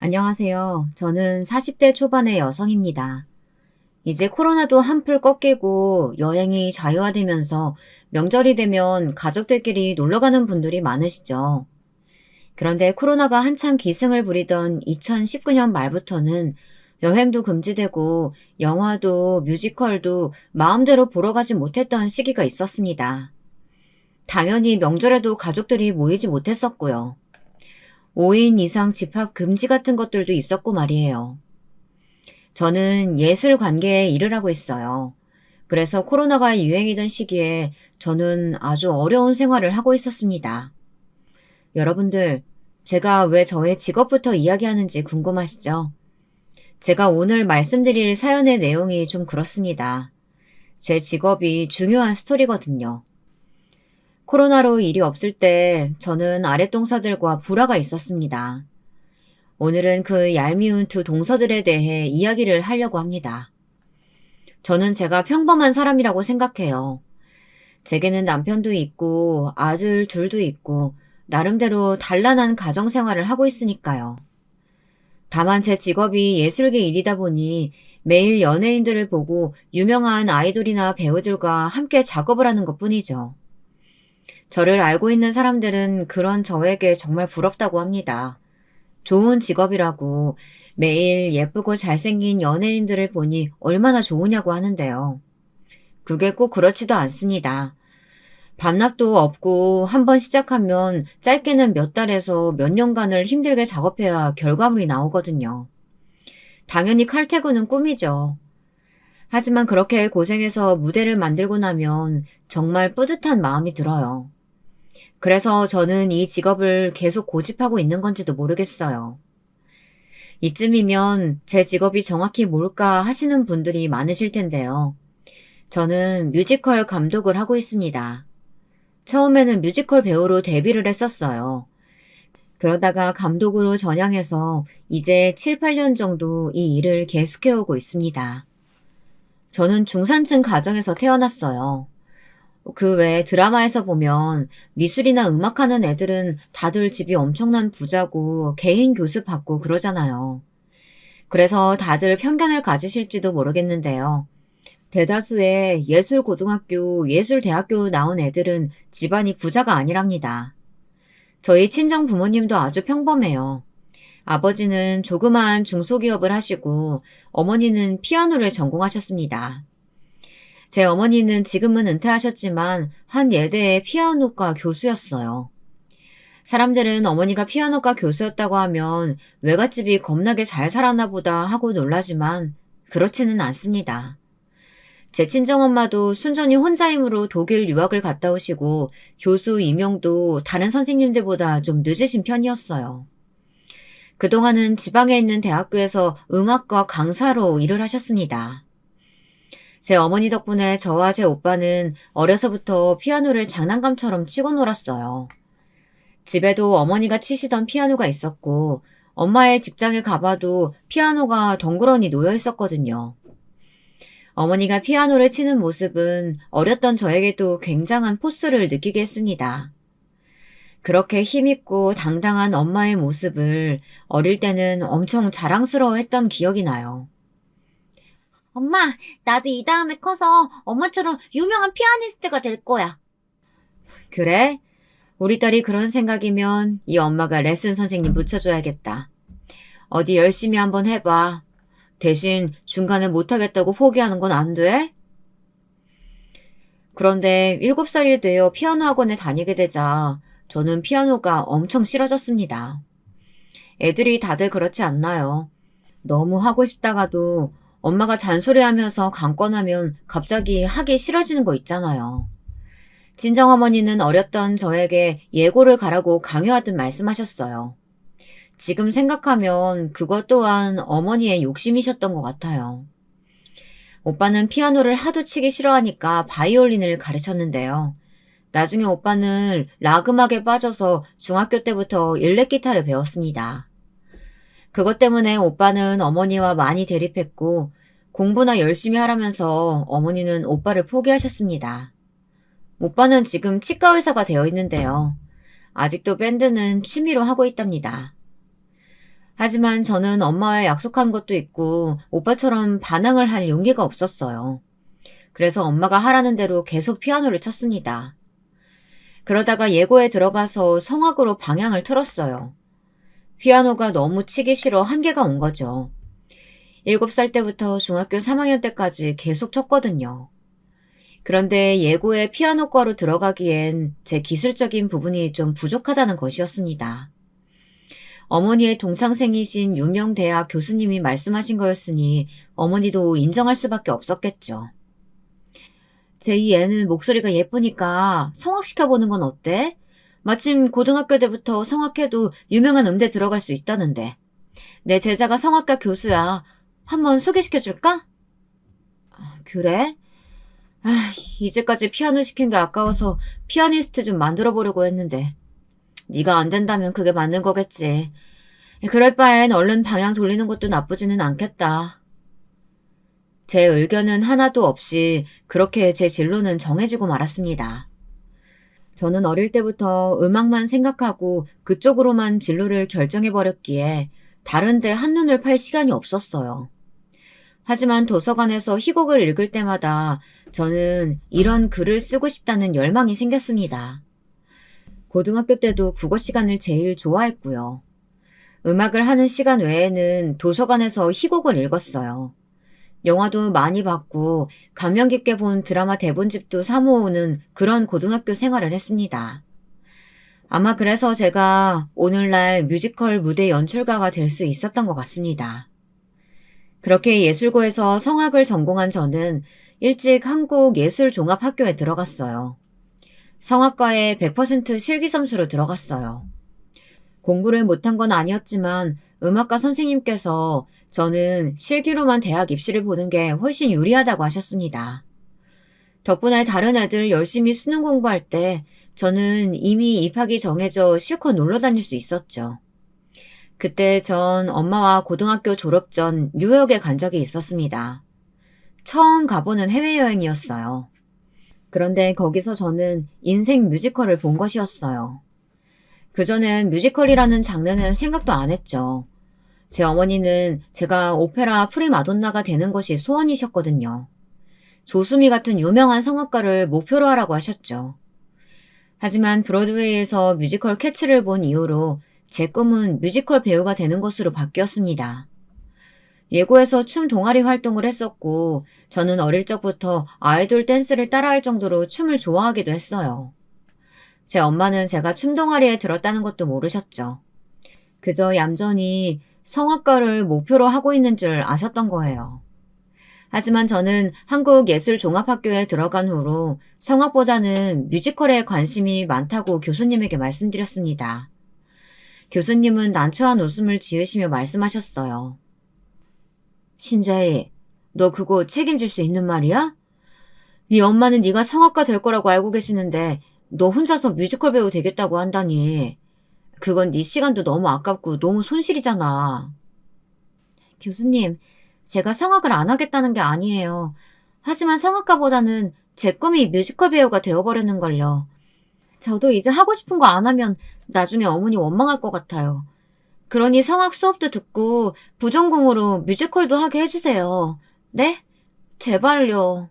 안녕하세요. 저는 40대 초반의 여성입니다. 이제 코로나도 한풀 꺾이고 여행이 자유화되면서 명절이 되면 가족들끼리 놀러 가는 분들이 많으시죠. 그런데 코로나가 한참 기승을 부리던 2019년 말부터는 여행도 금지되고 영화도 뮤지컬도 마음대로 보러 가지 못했던 시기가 있었습니다. 당연히 명절에도 가족들이 모이지 못했었고요. 5인 이상 집합 금지 같은 것들도 있었고 말이에요. 저는 예술 관계에 일을 하고 있어요. 그래서 코로나가 유행이던 시기에 저는 아주 어려운 생활을 하고 있었습니다. 여러분들, 제가 왜 저의 직업부터 이야기하는지 궁금하시죠? 제가 오늘 말씀드릴 사연의 내용이 좀 그렇습니다. 제 직업이 중요한 스토리거든요. 코로나로 일이 없을 때 저는 아랫동사들과 불화가 있었습니다. 오늘은 그 얄미운 두 동서들에 대해 이야기를 하려고 합니다. 저는 제가 평범한 사람이라고 생각해요. 제게는 남편도 있고 아들 둘도 있고 나름대로 단란한 가정생활을 하고 있으니까요. 다만 제 직업이 예술계 일이다 보니 매일 연예인들을 보고 유명한 아이돌이나 배우들과 함께 작업을 하는 것 뿐이죠. 저를 알고 있는 사람들은 그런 저에게 정말 부럽다고 합니다. 좋은 직업이라고 매일 예쁘고 잘생긴 연예인들을 보니 얼마나 좋으냐고 하는데요. 그게 꼭 그렇지도 않습니다. 밤낮도 없고 한번 시작하면 짧게는 몇 달에서 몇 년간을 힘들게 작업해야 결과물이 나오거든요. 당연히 칼퇴근은 꿈이죠. 하지만 그렇게 고생해서 무대를 만들고 나면 정말 뿌듯한 마음이 들어요. 그래서 저는 이 직업을 계속 고집하고 있는 건지도 모르겠어요. 이쯤이면 제 직업이 정확히 뭘까 하시는 분들이 많으실 텐데요. 저는 뮤지컬 감독을 하고 있습니다. 처음에는 뮤지컬 배우로 데뷔를 했었어요. 그러다가 감독으로 전향해서 이제 7, 8년 정도 이 일을 계속해오고 있습니다. 저는 중산층 가정에서 태어났어요. 그 외에 드라마에서 보면 미술이나 음악하는 애들은 다들 집이 엄청난 부자고 개인 교습 받고 그러잖아요. 그래서 다들 편견을 가지실지도 모르겠는데요. 대다수의 예술고등학교, 예술대학교 나온 애들은 집안이 부자가 아니랍니다. 저희 친정 부모님도 아주 평범해요. 아버지는 조그마한 중소기업을 하시고 어머니는 피아노를 전공하셨습니다. 제 어머니는 지금은 은퇴하셨지만 한 예대의 피아노과 교수였어요. 사람들은 어머니가 피아노과 교수였다고 하면 외갓집이 겁나게 잘 살았나 보다 하고 놀라지만 그렇지는 않습니다. 제 친정엄마도 순전히 혼자 힘으로 독일 유학을 갔다 오시고 교수 임용도 다른 선생님들보다 좀 늦으신 편이었어요. 그동안은 지방에 있는 대학교에서 음악과 강사로 일을 하셨습니다. 제 어머니 덕분에 저와 제 오빠는 어려서부터 피아노를 장난감처럼 치고 놀았어요. 집에도 어머니가 치시던 피아노가 있었고 엄마의 직장에 가봐도 피아노가 덩그러니 놓여 있었거든요. 어머니가 피아노를 치는 모습은 어렸던 저에게도 굉장한 포스를 느끼게 했습니다. 그렇게 힘있고 당당한 엄마의 모습을 어릴 때는 엄청 자랑스러워했던 기억이 나요. 엄마, 나도 이 다음에 커서 엄마처럼 유명한 피아니스트가 될 거야. 그래? 우리 딸이 그런 생각이면 이 엄마가 레슨 선생님 붙여줘야겠다. 어디 열심히 한번 해봐. 대신 중간에 못하겠다고 포기하는 건 안 돼? 그런데 7살이 되어 피아노 학원에 다니게 되자 저는 피아노가 엄청 싫어졌습니다. 애들이 다들 그렇지 않나요? 너무 하고 싶다가도 엄마가 잔소리하면서 강권하면 갑자기 하기 싫어지는 거 있잖아요. 친정어머니는 어렸던 저에게 예고를 가라고 강요하듯 말씀하셨어요. 지금 생각하면 그것 또한 어머니의 욕심이셨던 것 같아요. 오빠는 피아노를 하도 치기 싫어하니까 바이올린을 가르쳤는데요. 나중에 오빠는 락 음악에 빠져서 중학교 때부터 일렉 기타를 배웠습니다. 그것 때문에 오빠는 어머니와 많이 대립했고 공부나 열심히 하라면서 어머니는 오빠를 포기하셨습니다. 오빠는 지금 치과 의사가 되어 있는데요. 아직도 밴드는 취미로 하고 있답니다. 하지만 저는 엄마와 약속한 것도 있고 오빠처럼 반항을 할 용기가 없었어요. 그래서 엄마가 하라는 대로 계속 피아노를 쳤습니다. 그러다가 예고에 들어가서 성악으로 방향을 틀었어요. 피아노가 너무 치기 싫어 한계가 온 거죠. 7살 때부터 중학교 3학년 때까지 계속 쳤거든요. 그런데 예고에 피아노과로 들어가기엔 제 기술적인 부분이 좀 부족하다는 것이었습니다. 어머니의 동창생이신 유명 대학 교수님이 말씀하신 거였으니 어머니도 인정할 수밖에 없었겠죠. 제2 애는 목소리가 예쁘니까 성악시켜보는 건 어때? 마침 고등학교 때부터 성악해도 유명한 음대 들어갈 수 있다는데. 내 제자가 성악가 교수야. 한번 소개시켜줄까? 그래? 이제까지 피아노 시킨 게 아까워서 피아니스트 좀 만들어 보려고 했는데. 네가 안 된다면 그게 맞는 거겠지. 그럴 바엔 얼른 방향 돌리는 것도 나쁘지는 않겠다. 제 의견은 하나도 없이 그렇게 제 진로는 정해지고 말았습니다. 저는 어릴 때부터 음악만 생각하고 그쪽으로만 진로를 결정해버렸기에 다른 데 한눈을 팔 시간이 없었어요. 하지만 도서관에서 희곡을 읽을 때마다 저는 이런 글을 쓰고 싶다는 열망이 생겼습니다. 고등학교 때도 국어 시간을 제일 좋아했고요. 음악을 하는 시간 외에는 도서관에서 희곡을 읽었어요. 영화도 많이 봤고 감명 깊게 본 드라마 대본집도 사모으는 그런 고등학교 생활을 했습니다. 아마 그래서 제가 오늘날 뮤지컬 무대 연출가가 될 수 있었던 것 같습니다. 그렇게 예술고에서 성악을 전공한 저는 일찍 한국예술종합학교에 들어갔어요. 성악과에 100% 실기점수로 들어갔어요. 공부를 못한 건 아니었지만 음악과 선생님께서 저는 실기로만 대학 입시를 보는 게 훨씬 유리하다고 하셨습니다. 덕분에 다른 애들 열심히 수능 공부할 때 저는 이미 입학이 정해져 실컷 놀러 다닐 수 있었죠. 그때 전 엄마와 고등학교 졸업 전 뉴욕에 간 적이 있었습니다. 처음 가보는 해외여행이었어요. 그런데 거기서 저는 인생 뮤지컬을 본 것이었어요. 그전엔 뮤지컬이라는 장르는 생각도 안 했죠. 제 어머니는 제가 오페라 프리마돈나가 되는 것이 소원이셨거든요. 조수미 같은 유명한 성악가를 목표로 하라고 하셨죠. 하지만 브로드웨이에서 뮤지컬 캐츠를 본 이후로 제 꿈은 뮤지컬 배우가 되는 것으로 바뀌었습니다. 예고에서 춤 동아리 활동을 했었고 저는 어릴 적부터 아이돌 댄스를 따라할 정도로 춤을 좋아하기도 했어요. 제 엄마는 제가 춤 동아리에 들었다는 것도 모르셨죠. 그저 얌전히 성악가를 목표로 하고 있는 줄 아셨던 거예요. 하지만 저는 한국예술종합학교에 들어간 후로 성악보다는 뮤지컬에 관심이 많다고 교수님에게 말씀드렸습니다. 교수님은 난처한 웃음을 지으시며 말씀하셨어요. 신자희, 너 그거 책임질 수 있는 말이야? 네 엄마는 네가 성악가 될 거라고 알고 계시는데 너 혼자서 뮤지컬 배우 되겠다고 한다니. 그건 네 시간도 너무 아깝고 너무 손실이잖아. 교수님, 제가 성악을 안 하겠다는 게 아니에요. 하지만 성악가보다는 제 꿈이 뮤지컬 배우가 되어버리는걸요. 저도 이제 하고 싶은 거 안 하면 나중에 어머니 원망할 것 같아요. 그러니 성악 수업도 듣고 부전공으로 뮤지컬도 하게 해주세요. 네? 제발요.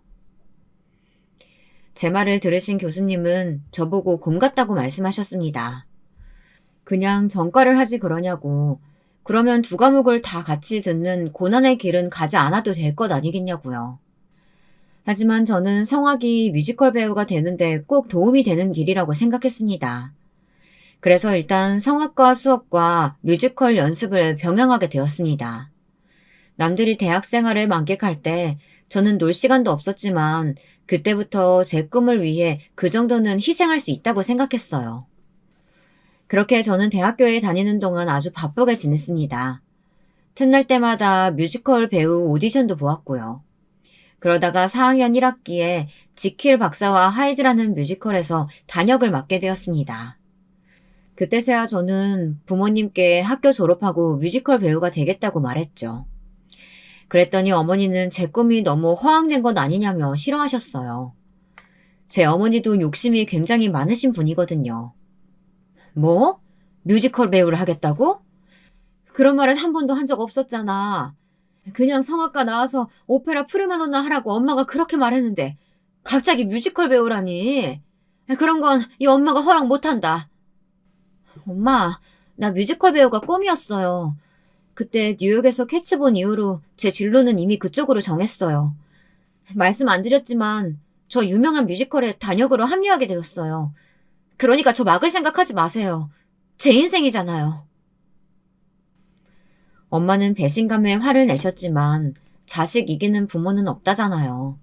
제 말을 들으신 교수님은 저보고 곰 같다고 말씀하셨습니다. 그냥 전과를 하지 그러냐고. 그러면 두 과목을 다 같이 듣는 고난의 길은 가지 않아도 될 것 아니겠냐고요. 하지만 저는 성악이 뮤지컬 배우가 되는데 꼭 도움이 되는 길이라고 생각했습니다. 그래서 일단 성악과 수업과 뮤지컬 연습을 병행하게 되었습니다. 남들이 대학 생활을 만끽할 때 저는 놀 시간도 없었지만 그때부터 제 꿈을 위해 그 정도는 희생할 수 있다고 생각했어요. 그렇게 저는 대학교에 다니는 동안 아주 바쁘게 지냈습니다. 틈날 때마다 뮤지컬 배우 오디션도 보았고요. 그러다가 4학년 1학기에 지킬 박사와 하이드라는 뮤지컬에서 단역을 맡게 되었습니다. 그때서야 저는 부모님께 학교 졸업하고 뮤지컬 배우가 되겠다고 말했죠. 그랬더니 어머니는 제 꿈이 너무 허황된 것 아니냐며 싫어하셨어요. 제 어머니도 욕심이 굉장히 많으신 분이거든요. 뭐? 뮤지컬 배우를 하겠다고? 그런 말은 한 번도 한 적 없었잖아. 그냥 성악가 나와서 오페라 프리마돈나 하라고 엄마가 그렇게 말했는데 갑자기 뮤지컬 배우라니. 그런 건 이 엄마가 허락 못한다. 엄마, 나 뮤지컬 배우가 꿈이었어요. 그때 뉴욕에서 캐치 본 이후로 제 진로는 이미 그쪽으로 정했어요. 말씀 안 드렸지만 저 유명한 뮤지컬에 단역으로 합류하게 되었어요. 그러니까 저 막을 생각하지 마세요. 제 인생이잖아요. 엄마는 배신감에 화를 내셨지만 자식 이기는 부모는 없다잖아요.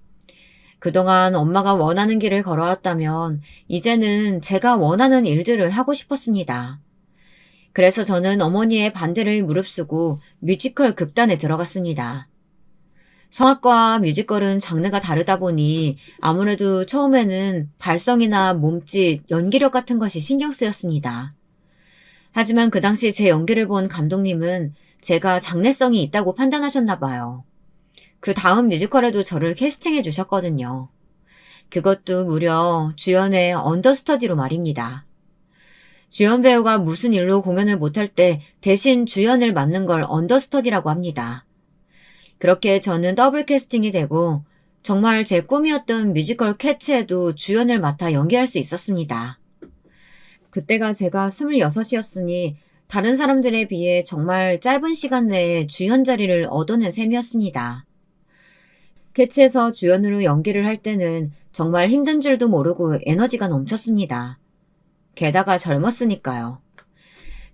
그동안 엄마가 원하는 길을 걸어왔다면 이제는 제가 원하는 일들을 하고 싶었습니다. 그래서 저는 어머니의 반대를 무릅쓰고 뮤지컬 극단에 들어갔습니다. 성악과 뮤지컬은 장르가 다르다 보니 아무래도 처음에는 발성이나 몸짓, 연기력 같은 것이 신경 쓰였습니다. 하지만 그 당시 제 연기를 본 감독님은 제가 장래성이 있다고 판단하셨나 봐요. 그 다음 뮤지컬에도 저를 캐스팅해 주셨거든요. 그것도 무려 주연의 언더스터디로 말입니다. 주연 배우가 무슨 일로 공연을 못할 때 대신 주연을 맡는 걸 언더스터디라고 합니다. 그렇게 저는 더블 캐스팅이 되고 정말 제 꿈이었던 뮤지컬 캐츠에도 주연을 맡아 연기할 수 있었습니다. 그때가 제가 26이었으니 다른 사람들에 비해 정말 짧은 시간 내에 주연 자리를 얻어낸 셈이었습니다. 캐치에서 주연으로 연기를 할 때는 정말 힘든 줄도 모르고 에너지가 넘쳤습니다. 게다가 젊었으니까요.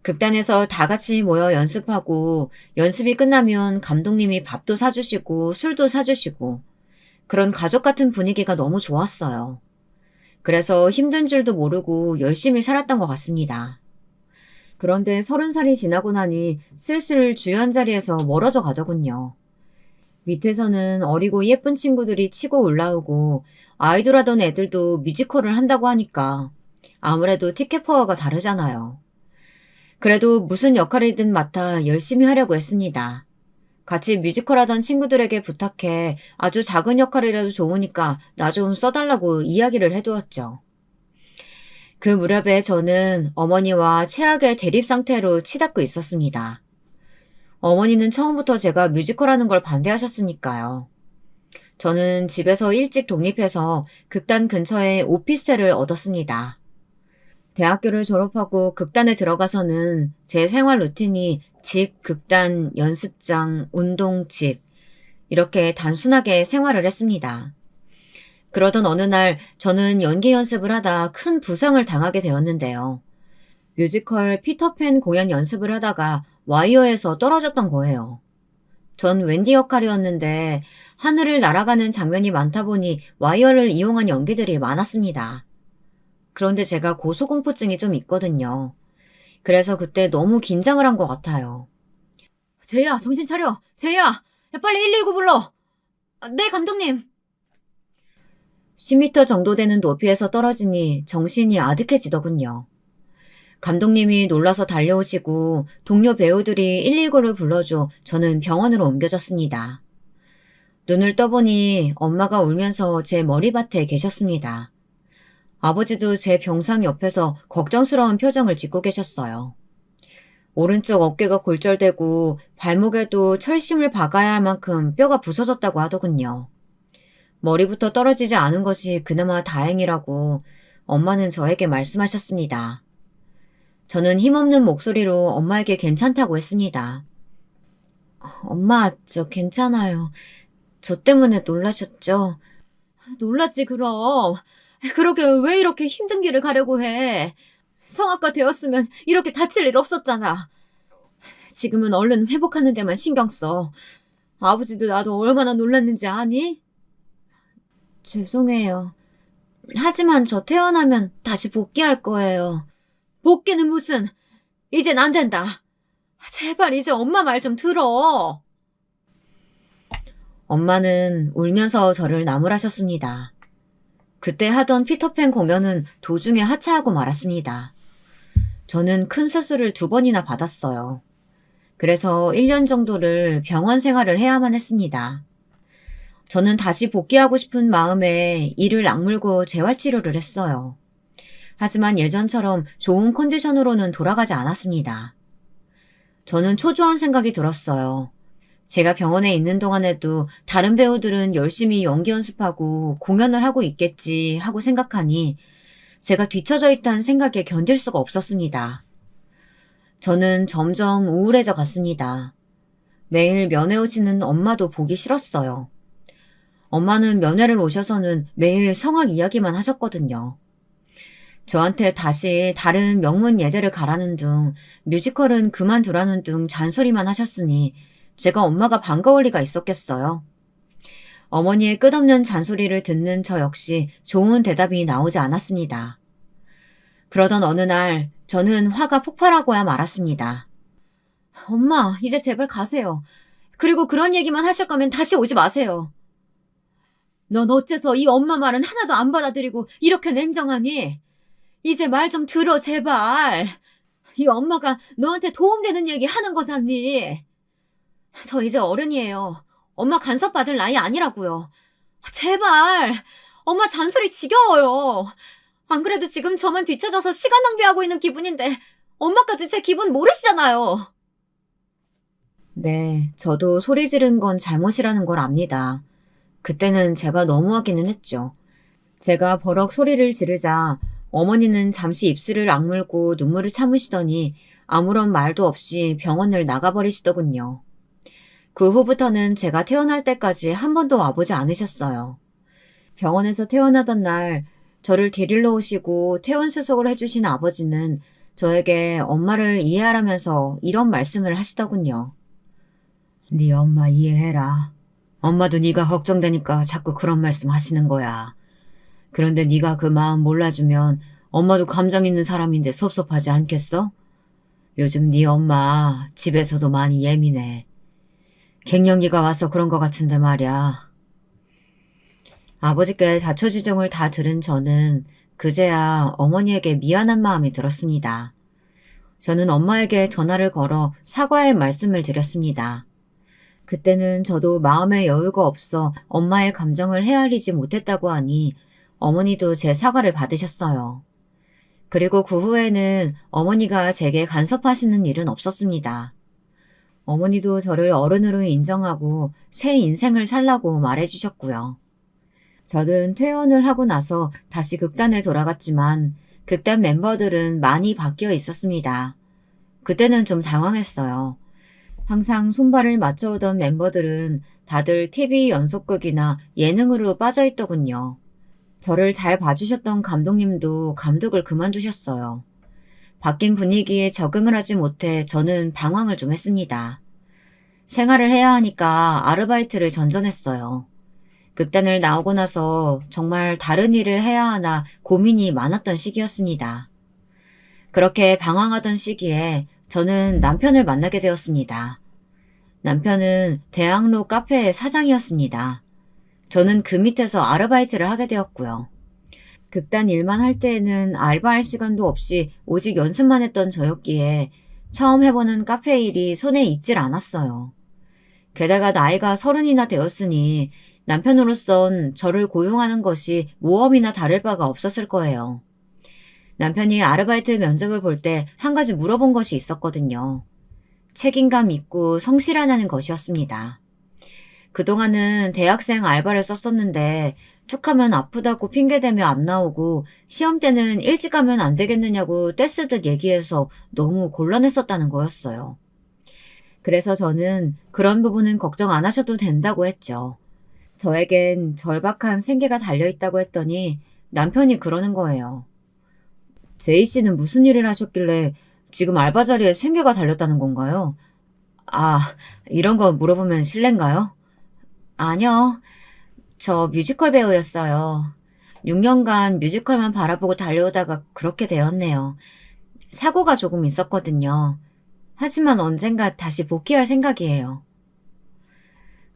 극단에서 다 같이 모여 연습하고 연습이 끝나면 감독님이 밥도 사주시고 술도 사주시고 그런 가족 같은 분위기가 너무 좋았어요. 그래서 힘든 줄도 모르고 열심히 살았던 것 같습니다. 그런데 30살이 지나고 나니 슬슬 주연 자리에서 멀어져 가더군요. 밑에서는 어리고 예쁜 친구들이 치고 올라오고 아이돌 하던 애들도 뮤지컬을 한다고 하니까 아무래도 티켓 파워가 다르잖아요. 그래도 무슨 역할이든 맡아 열심히 하려고 했습니다. 같이 뮤지컬 하던 친구들에게 부탁해 아주 작은 역할이라도 좋으니까 나 좀 써달라고 이야기를 해두었죠. 그 무렵에 저는 어머니와 최악의 대립 상태로 치닫고 있었습니다. 어머니는 처음부터 제가 뮤지컬 하는 걸 반대하셨으니까요. 저는 집에서 일찍 독립해서 극단 근처에 오피스텔을 얻었습니다. 대학교를 졸업하고 극단에 들어가서는 제 생활 루틴이 집, 극단, 연습장, 운동, 집 이렇게 단순하게 생활을 했습니다. 그러던 어느 날 저는 연기 연습을 하다 큰 부상을 당하게 되었는데요. 뮤지컬 피터팬 공연 연습을 하다가 와이어에서 떨어졌던 거예요. 전 웬디 역할이었는데 하늘을 날아가는 장면이 많다 보니 와이어를 이용한 연기들이 많았습니다. 그런데 제가 고소공포증이 좀 있거든요. 그래서 그때 너무 긴장을 한 것 같아요. 제이야, 정신 차려! 제이야! 야, 빨리 119 불러! 네, 감독님! 10m 정도 되는 높이에서 떨어지니 정신이 아득해지더군요. 감독님이 놀라서 달려오시고 동료 배우들이 119를 불러줘 저는 병원으로 옮겨졌습니다. 눈을 떠보니 엄마가 울면서 제 머리밭에 계셨습니다. 아버지도 제 병상 옆에서 걱정스러운 표정을 짓고 계셨어요. 오른쪽 어깨가 골절되고 발목에도 철심을 박아야 할 만큼 뼈가 부서졌다고 하더군요. 머리부터 떨어지지 않은 것이 그나마 다행이라고 엄마는 저에게 말씀하셨습니다. 저는 힘없는 목소리로 엄마에게 괜찮다고 했습니다. 엄마, 저 괜찮아요. 저 때문에 놀라셨죠? 놀랐지 그럼. 그러게 왜 이렇게 힘든 길을 가려고 해. 성악가 되었으면 이렇게 다칠 일 없었잖아. 지금은 얼른 회복하는 데만 신경 써. 아버지도 나도 얼마나 놀랐는지 아니? 죄송해요. 하지만 저 태어나면 다시 복귀할 거예요. 복귀는 무슨. 이젠 안 된다. 제발 이제 엄마 말 좀 들어. 엄마는 울면서 저를 나무라셨습니다. 그때 하던 피터팬 공연은 도중에 하차하고 말았습니다. 저는 큰 수술을 2번이나 받았어요. 그래서 1년 정도를 병원 생활을 해야만 했습니다. 저는 다시 복귀하고 싶은 마음에 이를 악물고 재활치료를 했어요. 하지만 예전처럼 좋은 컨디션으로는 돌아가지 않았습니다. 저는 초조한 생각이 들었어요. 제가 병원에 있는 동안에도 다른 배우들은 열심히 연기 연습하고 공연을 하고 있겠지 하고 생각하니 제가 뒤처져 있다는 생각에 견딜 수가 없었습니다. 저는 점점 우울해져 갔습니다. 매일 면회 오시는 엄마도 보기 싫었어요. 엄마는 면회를 오셔서는 매일 성악 이야기만 하셨거든요. 저한테 다시 다른 명문 예대를 가라는 둥, 뮤지컬은 그만두라는 둥 잔소리만 하셨으니 제가 엄마가 반가울 리가 있었겠어요. 어머니의 끝없는 잔소리를 듣는 저 역시 좋은 대답이 나오지 않았습니다. 그러던 어느 날 저는 화가 폭발하고야 말았습니다. 엄마, 이제 제발 가세요. 그리고 그런 얘기만 하실 거면 다시 오지 마세요. 넌 어째서 이 엄마 말은 하나도 안 받아들이고 이렇게 냉정하니? 이제 말 좀 들어, 제발. 이 엄마가 너한테 도움되는 얘기 하는 거잖니. 저 이제 어른이에요. 엄마 간섭 받을 나이 아니라고요. 제발. 엄마 잔소리 지겨워요. 안 그래도 지금 저만 뒤쳐져서 시간 낭비하고 있는 기분인데 엄마까지 제 기분 모르시잖아요. 네, 저도 소리 지른 건 잘못이라는 걸 압니다. 그때는 제가 너무하기는 했죠. 제가 버럭 소리를 지르자 어머니는 잠시 입술을 악물고 눈물을 참으시더니 아무런 말도 없이 병원을 나가버리시더군요. 그 후부터는 제가 태어날 때까지 한 번도 와보지 않으셨어요. 병원에서 퇴원하던 날 저를 데리러 오시고 퇴원 수속을 해주신 아버지는 저에게 엄마를 이해하라면서 이런 말씀을 하시더군요. 네 엄마 이해해라. 엄마도 네가 걱정되니까 자꾸 그런 말씀 하시는 거야. 그런데 네가 그 마음 몰라주면 엄마도 감정 있는 사람인데 섭섭하지 않겠어? 요즘 네 엄마 집에서도 많이 예민해. 갱년기가 와서 그런 것 같은데 말이야. 아버지께 자초지종을 다 들은 저는 그제야 어머니에게 미안한 마음이 들었습니다. 저는 엄마에게 전화를 걸어 사과의 말씀을 드렸습니다. 그때는 저도 마음의 여유가 없어 엄마의 감정을 헤아리지 못했다고 하니 어머니도 제 사과를 받으셨어요. 그리고 그 후에는 어머니가 제게 간섭하시는 일은 없었습니다. 어머니도 저를 어른으로 인정하고 새 인생을 살라고 말해주셨고요. 저는 퇴원을 하고 나서 다시 극단에 돌아갔지만 극단 멤버들은 많이 바뀌어 있었습니다. 그때는 좀 당황했어요. 항상 손발을 맞춰오던 멤버들은 다들 TV 연속극이나 예능으로 빠져있더군요. 저를 잘 봐주셨던 감독님도 감독을 그만두셨어요. 바뀐 분위기에 적응을 하지 못해 저는 방황을 좀 했습니다. 생활을 해야 하니까 아르바이트를 전전했어요. 극단을 나오고 나서 정말 다른 일을 해야 하나 고민이 많았던 시기였습니다. 그렇게 방황하던 시기에 저는 남편을 만나게 되었습니다. 남편은 대학로 카페의 사장이었습니다. 저는 그 밑에서 아르바이트를 하게 되었고요. 극단 일만 할 때에는 알바할 시간도 없이 오직 연습만 했던 저였기에 처음 해보는 카페 일이 손에 익질 않았어요. 게다가 나이가 30이나 되었으니 남편으로선 저를 고용하는 것이 모험이나 다를 바가 없었을 거예요. 남편이 아르바이트 면접을 볼 때 한 가지 물어본 것이 있었거든요. 책임감 있고 성실하다는 것이었습니다. 그동안은 대학생 알바를 썼었는데 툭하면 아프다고 핑계대며 안 나오고 시험 때는 일찍 가면 안 되겠느냐고 떼쓰듯 얘기해서 너무 곤란했었다는 거였어요. 그래서 저는 그런 부분은 걱정 안 하셔도 된다고 했죠. 저에겐 절박한 생계가 달려있다고 했더니 남편이 그러는 거예요. 제이 씨는 무슨 일을 하셨길래 지금 알바 자리에 생계가 달렸다는 건가요? 아, 이런 거 물어보면 실례인가요? 아니요. 저 뮤지컬 배우였어요. 6년간 뮤지컬만 바라보고 달려오다가 그렇게 되었네요. 사고가 조금 있었거든요. 하지만 언젠가 다시 복귀할 생각이에요.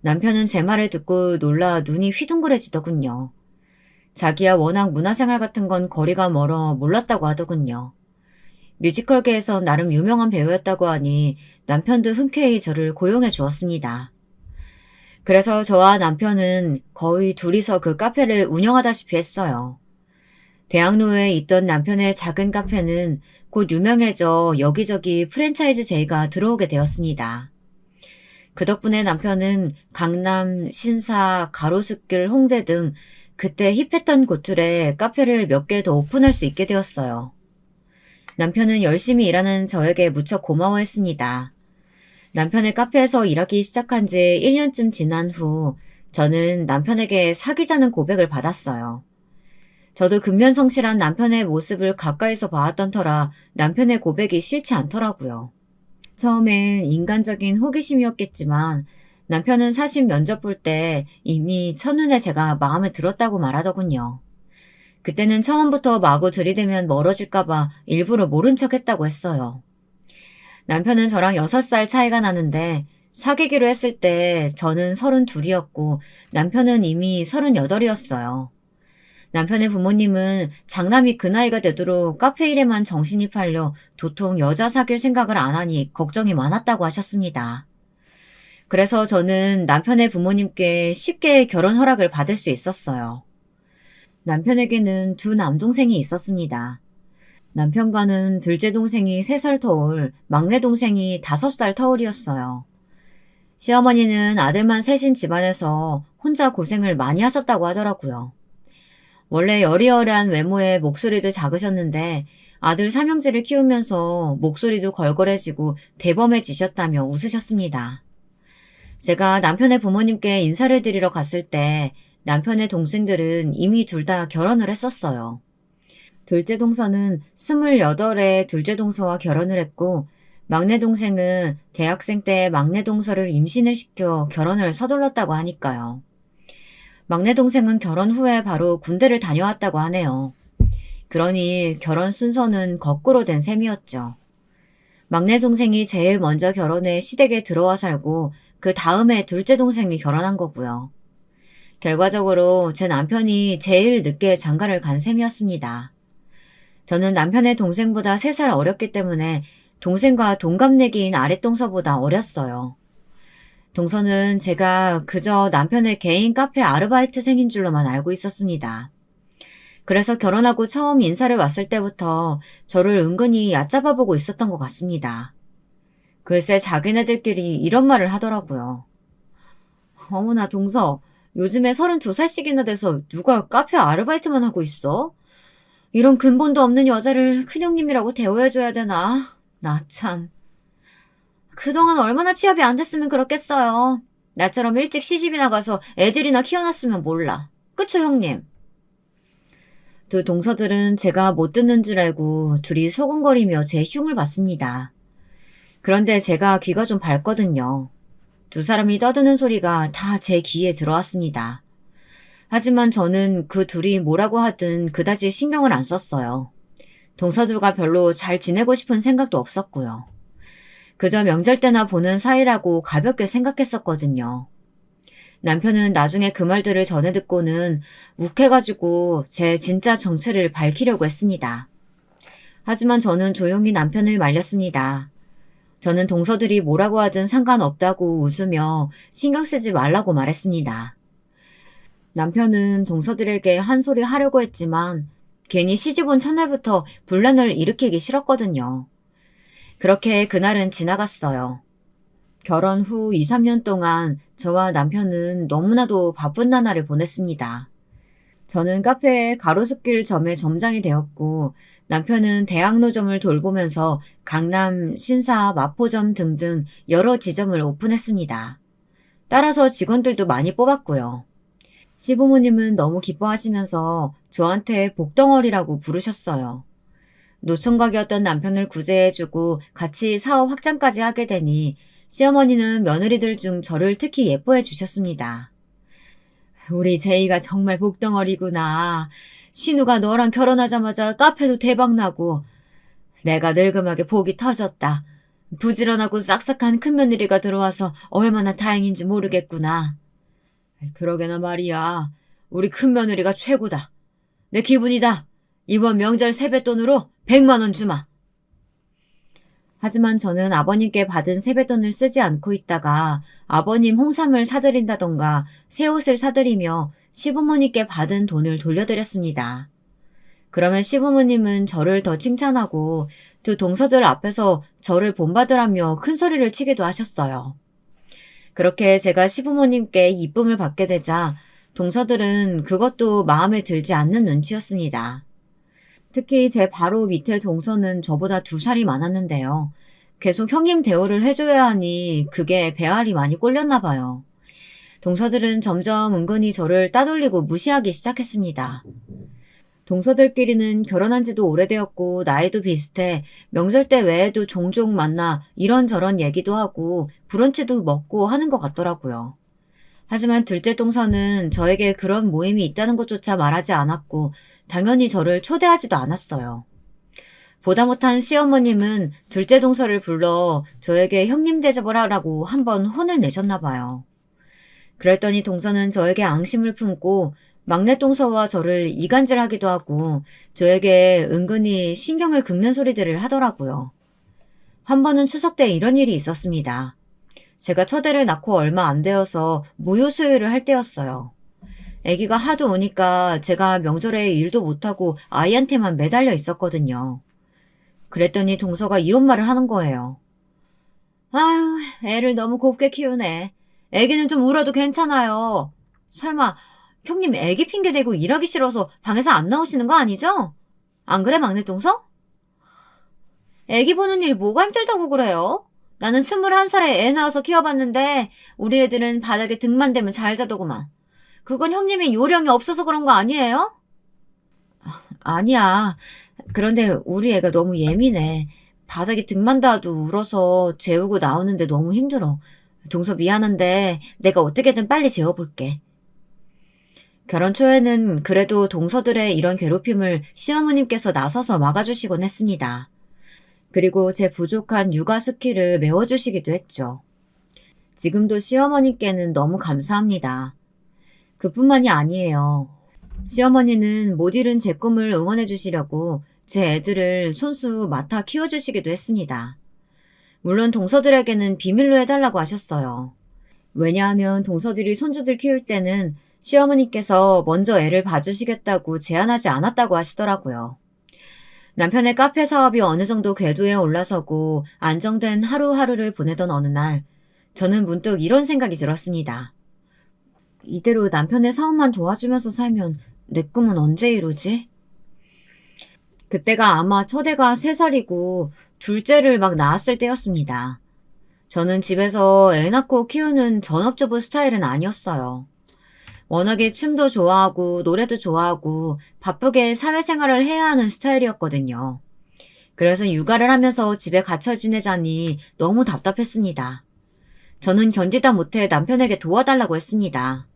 남편은 제 말을 듣고 놀라 눈이 휘둥그레지더군요. 자기야 워낙 문화생활 같은 건 거리가 멀어 몰랐다고 하더군요. 뮤지컬계에서 나름 유명한 배우였다고 하니 남편도 흔쾌히 저를 고용해 주었습니다. 그래서 저와 남편은 거의 둘이서 그 카페를 운영하다시피 했어요. 대학로에 있던 남편의 작은 카페는 곧 유명해져 여기저기 프랜차이즈 제의가 들어오게 되었습니다. 그 덕분에 남편은 강남, 신사, 가로수길, 홍대 등 그때 힙했던 곳들에 카페를 몇 개 더 오픈할 수 있게 되었어요. 남편은 열심히 일하는 저에게 무척 고마워했습니다. 남편의 카페에서 일하기 시작한 지 1년쯤 지난 후 저는 남편에게 사귀자는 고백을 받았어요. 저도 근면성실한 남편의 모습을 가까이서 봐왔던 터라 남편의 고백이 싫지 않더라고요. 처음엔 인간적인 호기심이었겠지만 남편은 사실 면접 볼 때 이미 첫눈에 제가 마음에 들었다고 말하더군요. 그때는 처음부터 마구 들이대면 멀어질까봐 일부러 모른 척 했다고 했어요. 남편은 저랑 6살 차이가 나는데 사귀기로 했을 때 저는 32이었고 남편은 이미 38이었어요. 남편의 부모님은 장남이 그 나이가 되도록 카페 일에만 정신이 팔려 도통 여자 사귈 생각을 안 하니 걱정이 많았다고 하셨습니다. 그래서 저는 남편의 부모님께 쉽게 결혼 허락을 받을 수 있었어요. 남편에게는 두 남동생이 있었습니다. 남편과는 둘째 동생이 3살 터울, 막내 동생이 5살 터울이었어요. 시어머니는 아들만 셋인 집안에서 혼자 고생을 많이 하셨다고 하더라고요. 원래 여리여리한 외모에 목소리도 작으셨는데 아들 삼형제를 키우면서 목소리도 걸걸해지고 대범해지셨다며 웃으셨습니다. 제가 남편의 부모님께 인사를 드리러 갔을 때 남편의 동생들은 이미 둘 다 결혼을 했었어요. 둘째 동서는 28에 둘째 동서와 결혼을 했고 막내 동생은 대학생 때 막내 동서를 임신을 시켜 결혼을 서둘렀다고 하니까요. 막내 동생은 결혼 후에 바로 군대를 다녀왔다고 하네요. 그러니 결혼 순서는 거꾸로 된 셈이었죠. 막내 동생이 제일 먼저 결혼해 시댁에 들어와 살고 그 다음에 둘째 동생이 결혼한 거고요. 결과적으로 제 남편이 제일 늦게 장가를 간 셈이었습니다. 저는 남편의 동생보다 3살 어렸기 때문에 동생과 동갑내기인 아랫동서보다 어렸어요. 동서는 제가 그저 남편의 개인 카페 아르바이트생인 줄로만 알고 있었습니다. 그래서 결혼하고 처음 인사를 왔을 때부터 저를 은근히 얕잡아보고 있었던 것 같습니다. 글쎄 자기네들끼리 이런 말을 하더라고요. 어머나 동서, 요즘에 32살씩이나 돼서 누가 카페 아르바이트만 하고 있어? 이런 근본도 없는 여자를 큰형님이라고 대우해줘야 되나? 나 참. 그동안 얼마나 취업이 안 됐으면 그렇겠어요. 나처럼 일찍 시집이나 가서 애들이나 키워놨으면 몰라. 그쵸 형님? 두 동서들은 제가 못 듣는 줄 알고 둘이 소곤거리며 제 흉을 봤습니다. 그런데 제가 귀가 좀 밝거든요. 두 사람이 떠드는 소리가 다 제 귀에 들어왔습니다. 하지만 저는 그 둘이 뭐라고 하든 그다지 신경을 안 썼어요. 동서들과 별로 잘 지내고 싶은 생각도 없었고요. 그저 명절 때나 보는 사이라고 가볍게 생각했었거든요. 남편은 나중에 그 말들을 전해 듣고는 욱해가지고 제 진짜 정체를 밝히려고 했습니다. 하지만 저는 조용히 남편을 말렸습니다. 저는 동서들이 뭐라고 하든 상관없다고 웃으며 신경 쓰지 말라고 말했습니다. 남편은 동서들에게 한 소리 하려고 했지만 괜히 시집 온 첫날부터 분란을 일으키기 싫었거든요. 그렇게 그날은 지나갔어요. 결혼 후 2, 3년 동안 저와 남편은 너무나도 바쁜 나날을 보냈습니다. 저는 카페 가로수길 점의 점장이 되었고 남편은 대학로점을 돌보면서 강남, 신사, 마포점 등등 여러 지점을 오픈했습니다. 따라서 직원들도 많이 뽑았고요. 시부모님은 너무 기뻐하시면서 저한테 복덩어리라고 부르셨어요. 노총각이었던 남편을 구제해주고 같이 사업 확장까지 하게 되니 시어머니는 며느리들 중 저를 특히 예뻐해 주셨습니다. 우리 제이가 정말 복덩어리구나. 신우가 너랑 결혼하자마자 카페도 대박나고 내가 늙음하게 복이 터졌다. 부지런하고 싹싹한 큰며느리가 들어와서 얼마나 다행인지 모르겠구나. 그러게나 말이야. 우리 큰며느리가 최고다. 내 기분이다. 이번 명절 세뱃돈으로 100만 원 주마. 하지만 저는 아버님께 받은 세뱃돈을 쓰지 않고 있다가 아버님 홍삼을 사드린다던가 새 옷을 사드리며 시부모님께 받은 돈을 돌려드렸습니다. 그러면 시부모님은 저를 더 칭찬하고 두 동서들 앞에서 저를 본받으라며 큰 소리를 치기도 하셨어요. 그렇게 제가 시부모님께 이쁨을 받게 되자 동서들은 그것도 마음에 들지 않는 눈치였습니다. 특히 제 바로 밑에 동서는 저보다 2살이 많았는데요. 계속 형님 대우를 해줘야 하니 그게 배알이 많이 꼴렸나 봐요. 동서들은 점점 은근히 저를 따돌리고 무시하기 시작했습니다. 동서들끼리는 결혼한 지도 오래되었고 나이도 비슷해 명절 때 외에도 종종 만나 이런저런 얘기도 하고 브런치도 먹고 하는 것 같더라고요. 하지만 둘째 동서는 저에게 그런 모임이 있다는 것조차 말하지 않았고 당연히 저를 초대하지도 않았어요. 보다 못한 시어머님은 둘째 동서를 불러 저에게 형님 대접을 하라고 한번 혼을 내셨나 봐요. 그랬더니 동서는 저에게 앙심을 품고 막내 동서와 저를 이간질하기도 하고 저에게 은근히 신경을 긁는 소리들을 하더라고요. 한 번은 추석 때 이런 일이 있었습니다. 제가 첫애를 낳고 얼마 안 되어서 무휴수유를 할 때였어요. 아기가 하도 우니까 제가 명절에 일도 못하고 아이한테만 매달려 있었거든요. 그랬더니 동서가 이런 말을 하는 거예요. 아유, 애를 너무 곱게 키우네. 애기는 좀 울어도 괜찮아요. 설마 형님 애기 핑계대고 일하기 싫어서 방에서 안 나오시는 거 아니죠? 안 그래, 막내 동서? 애기 보는 일이 뭐가 힘들다고 그래요? 나는 21살에 애 낳아서 키워봤는데 우리 애들은 바닥에 등만 대면 잘 자더구만. 그건 형님이 요령이 없어서 그런 거 아니에요? 아니야. 그런데 우리 애가 너무 예민해. 바닥에 등만 닿아도 울어서 재우고 나오는데 너무 힘들어. 동서 미안한데 내가 어떻게든 빨리 재워볼게. 결혼 초에는 그래도 동서들의 이런 괴롭힘을 시어머님께서 나서서 막아주시곤 했습니다. 그리고 제 부족한 육아 스킬을 메워주시기도 했죠. 지금도 시어머니께는 너무 감사합니다. 그뿐만이 아니에요. 시어머니는 못 이룬 제 꿈을 응원해 주시려고 제 애들을 손수 맡아 키워주시기도 했습니다. 물론 동서들에게는 비밀로 해달라고 하셨어요. 왜냐하면 동서들이 손주들 키울 때는 시어머니께서 먼저 애를 봐주시겠다고 제안하지 않았다고 하시더라고요. 남편의 카페 사업이 어느 정도 궤도에 올라서고 안정된 하루하루를 보내던 어느 날, 저는 문득 이런 생각이 들었습니다. 이대로 남편의 사업만 도와주면서 살면 내 꿈은 언제 이루지? 그때가 아마 첫애가 3살이고 둘째를 막 낳았을 때였습니다. 저는 집에서 애 낳고 키우는 전업주부 스타일은 아니었어요. 워낙에 춤도 좋아하고 노래도 좋아하고 바쁘게 사회생활을 해야 하는 스타일이었거든요. 그래서 육아를 하면서 집에 갇혀 지내자니 너무 답답했습니다. 저는 견디다 못해 남편에게 도와달라고 했습니다.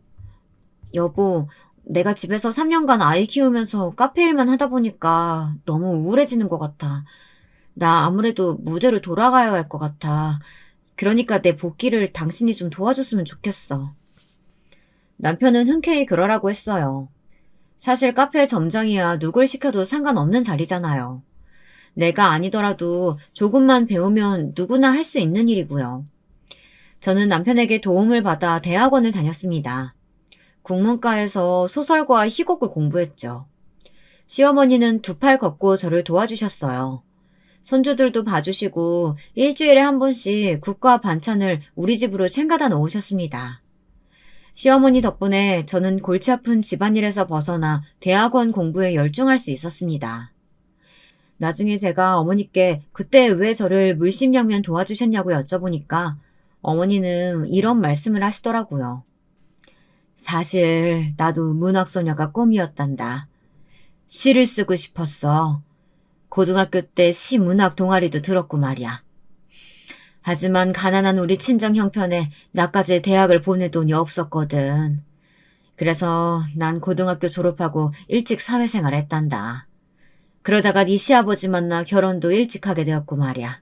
여보, 내가 집에서 3년간 아이 키우면서 카페 일만 하다 보니까 너무 우울해지는 것 같아. 나 아무래도 무대로 돌아가야 할 것 같아. 그러니까 내 복귀를 당신이 좀 도와줬으면 좋겠어. 남편은 흔쾌히 그러라고 했어요. 사실 카페 점장이야 누굴 시켜도 상관없는 자리잖아요. 내가 아니더라도 조금만 배우면 누구나 할 수 있는 일이고요. 저는 남편에게 도움을 받아 대학원을 다녔습니다. 국문과에서 소설과 희곡을 공부했죠. 시어머니는 2팔 걷고 저를 도와주셨어요. 손주들도 봐주시고 일주일에 한 번씩 국과 반찬을 우리 집으로 챙겨다 놓으셨습니다. 시어머니 덕분에 저는 골치 아픈 집안일에서 벗어나 대학원 공부에 열중할 수 있었습니다. 나중에 제가 어머니께 그때 왜 저를 물심양면 도와주셨냐고 여쭤보니까 어머니는 이런 말씀을 하시더라고요. 사실 나도 문학소녀가 꿈이었단다. 시를 쓰고 싶었어. 고등학교 때 시문학 동아리도 들었고 말이야. 하지만 가난한 우리 친정 형편에 나까지 대학을 보낼 돈이 없었거든. 그래서 난 고등학교 졸업하고 일찍 사회생활 했단다. 그러다가 네 시아버지 만나 결혼도 일찍 하게 되었고 말이야.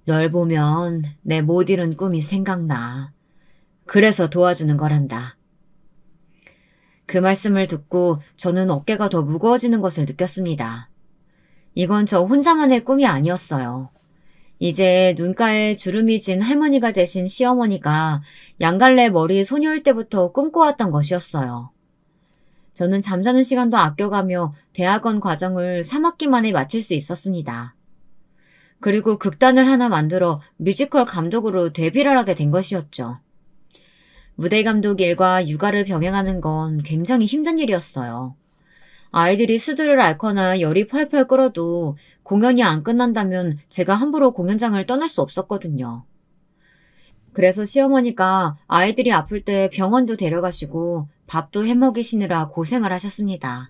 널 보면 내 못 이룬 꿈이 생각나. 그래서 도와주는 거란다. 그 말씀을 듣고 저는 어깨가 더 무거워지는 것을 느꼈습니다. 이건 저 혼자만의 꿈이 아니었어요. 이제 눈가에 주름이 진 할머니가 되신 시어머니가 양갈래 머리 소녀일 때부터 꿈꿔왔던 것이었어요. 저는 잠자는 시간도 아껴가며 대학원 과정을 3학기 만에 마칠 수 있었습니다. 그리고 극단을 하나 만들어 뮤지컬 감독으로 데뷔를 하게 된 것이었죠. 무대 감독 일과 육아를 병행하는 건 굉장히 힘든 일이었어요. 아이들이 수두를 앓거나 열이 펄펄 끓어도 공연이 안 끝난다면 제가 함부로 공연장을 떠날 수 없었거든요. 그래서 시어머니가 아이들이 아플 때 병원도 데려가시고 밥도 해먹이시느라 고생을 하셨습니다.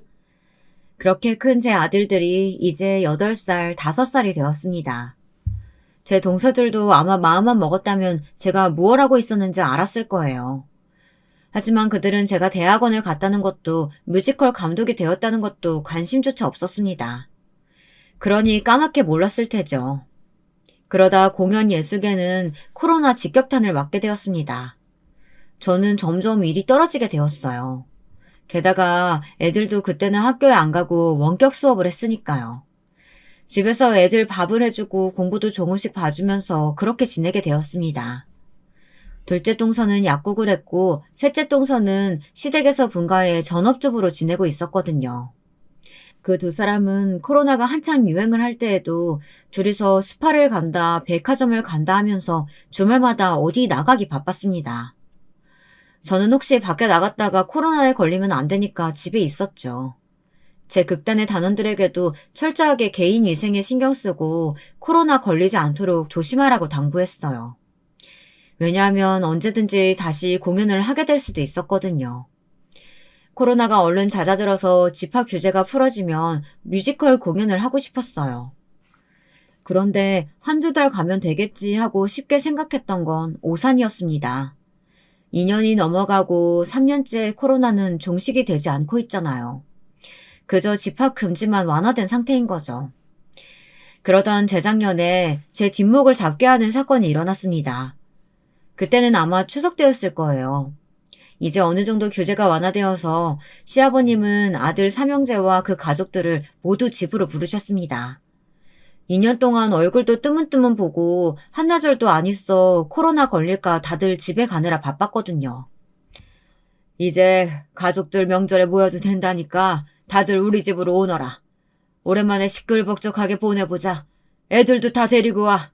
그렇게 큰 제 아들들이 이제 8살, 5살이 되었습니다. 제 동서들도 아마 마음만 먹었다면 제가 무엇 하고 있었는지 알았을 거예요. 하지만 그들은 제가 대학원을 갔다는 것도 뮤지컬 감독이 되었다는 것도 관심조차 없었습니다. 그러니 까맣게 몰랐을 테죠. 그러다 공연 예술계는 코로나 직격탄을 맞게 되었습니다. 저는 점점 일이 떨어지게 되었어요. 게다가 애들도 그때는 학교에 안 가고 원격 수업을 했으니까요. 집에서 애들 밥을 해주고 공부도 조금씩 봐주면서 그렇게 지내게 되었습니다. 둘째 동서는 약국을 했고 셋째 동서는 시댁에서 분가해 전업주부로 지내고 있었거든요. 그 두 사람은 코로나가 한창 유행을 할 때에도 둘이서 스파를 간다, 백화점을 간다 하면서 주말마다 어디 나가기 바빴습니다. 저는 혹시 밖에 나갔다가 코로나에 걸리면 안 되니까 집에 있었죠. 제 극단의 단원들에게도 철저하게 개인 위생에 신경 쓰고 코로나 걸리지 않도록 조심하라고 당부했어요. 왜냐하면 언제든지 다시 공연을 하게 될 수도 있었거든요. 코로나가 얼른 잦아들어서 집합 규제가 풀어지면 뮤지컬 공연을 하고 싶었어요. 그런데 한두 달 가면 되겠지 하고 쉽게 생각했던 건 오산이었습니다. 2년이 넘어가고 3년째 코로나는 종식이 되지 않고 있잖아요. 그저 집합 금지만 완화된 상태인 거죠. 그러던 재작년에 제 뒷목을 잡게 하는 사건이 일어났습니다. 그때는 아마 추석 때였을 거예요. 이제 어느 정도 규제가 완화되어서 시아버님은 아들 삼형제와 그 가족들을 모두 집으로 부르셨습니다. 2년 동안 얼굴도 뜨문뜨문 보고 한나절도 안 있어 코로나 걸릴까 다들 집에 가느라 바빴거든요. 이제 가족들 명절에 모여도 된다니까 다들 우리 집으로 오너라. 오랜만에 시끌벅적하게 보내보자. 애들도 다 데리고 와.